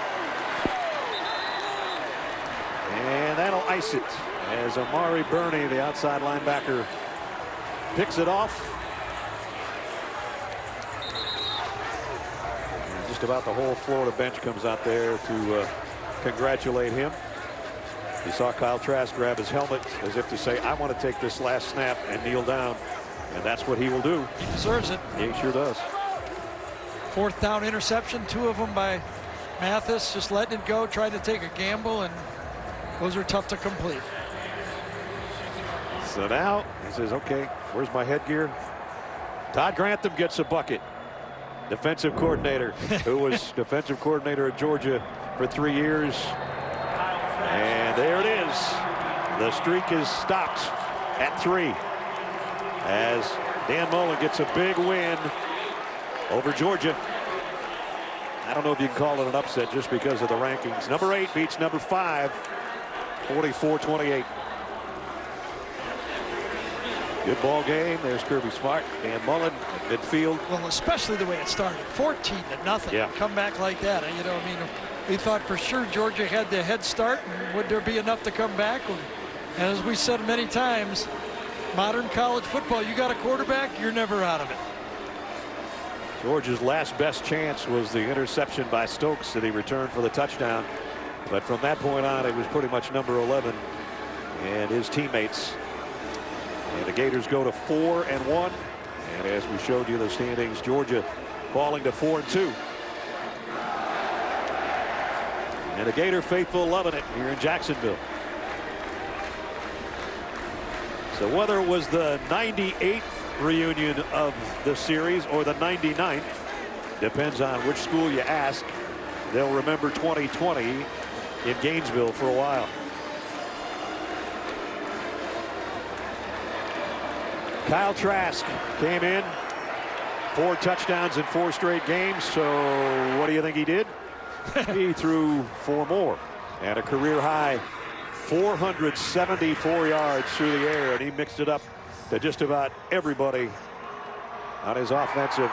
And that'll ice it as Amari Burney, the outside linebacker, picks it off. And just about the whole Florida bench comes out there to congratulate him. You saw Kyle Trask grab his helmet as if to say, I want to take this last snap and kneel down. And that's what he will do. He deserves it. He sure does. 4th down interception, 2 of them by Mathis, just letting it go, tried to take a gamble, and those are tough to complete. So now he says, okay, where's my headgear? Todd Grantham gets a bucket. Defensive coordinator, who was defensive coordinator at Georgia for 3 years. And there it is. The streak is stopped at 3 as Dan Mullen gets a big win over Georgia. I don't know if you can call it an upset just because of the rankings. Number 8 beats number 5, 44-28. Good ball game. There's Kirby Smart, Dan Mullen at midfield. Well, especially the way it started, 14-0. Yeah. Come back like that. You know, I mean, we thought for sure Georgia had the head start, and would there be enough to come back? And as we said many times, modern college football, you got a quarterback, you're never out of it. Georgia's last best chance was the interception by Stokes that he returned for the touchdown. But from that point on, it was pretty much number 11 and his teammates. And the Gators go to 4-1. And as we showed you the standings, Georgia falling to 4-2. And the Gator faithful loving it here in Jacksonville. So whether it was the 98th reunion of the series or the 99th, depends on which school you ask, they'll remember 2020 in Gainesville for a while. Kyle Trask came in, 4 touchdowns in 4 straight games. So what do you think he did? He threw 4 more and a career high 474 yards through the air, and he mixed it up to just about everybody on his offensive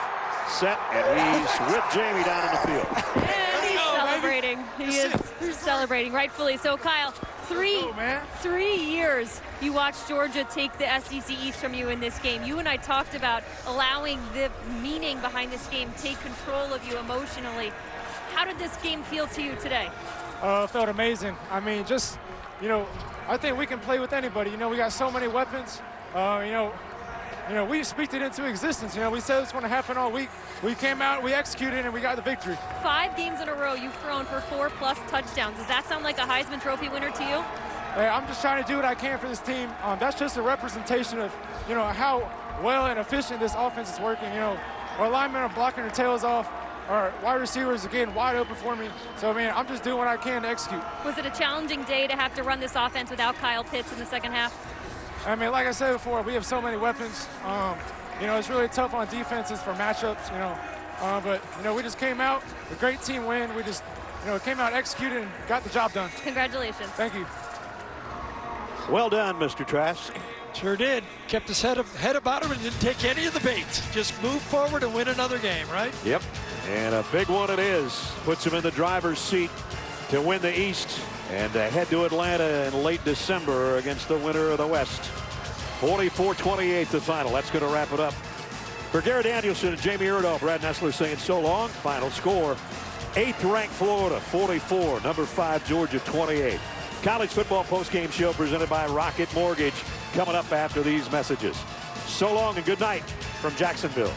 set, and he's with Jamie down in the field. And he's celebrating. He is celebrating, rightfully so. Kyle, three years you watched Georgia take the SEC East from you in this game. You and I talked about allowing the meaning behind this game take control of you emotionally. How did this game feel to you today? It felt amazing. I mean, just, you know, I think we can play with anybody. You know, we got so many weapons. You know, we speak it into existence. You know, we said it's going to happen all week. We came out, we executed, and we got the victory. 5 games in a row you've thrown for 4+ touchdowns. Does that sound like a Heisman Trophy winner to you? Hey, I'm just trying to do what I can for this team. That's just a representation of, you know, how well and efficient this offense is working. You know, our linemen are blocking their tails off. Our wide receivers are getting wide open for me. So, I mean, I'm just doing what I can to execute. Was it a challenging day to have to run this offense without Kyle Pitts in the second half? I mean, like I said before, we have so many weapons. You know, it's really tough on defenses for matchups, you know. But, you know, we just came out, a great team win. We just, you know, came out, executed, and got the job done. Congratulations. Thank you. Well done, Mr. Trask. Sure did. Kept his head about him and didn't take any of the baits. Just move forward and win another game, right? Yep. And a big one it is. Puts him in the driver's seat to win the East and head to Atlanta in late December against the winner of the West. 44-28 the final. That's going to wrap it up. For Garrett Danielson and Jamie Erdahl, Brad Nessler saying so long. Final score, 8th ranked Florida 44, number 5 Georgia 28. College football postgame show presented by Rocket Mortgage coming up after these messages. So long and good night from Jacksonville.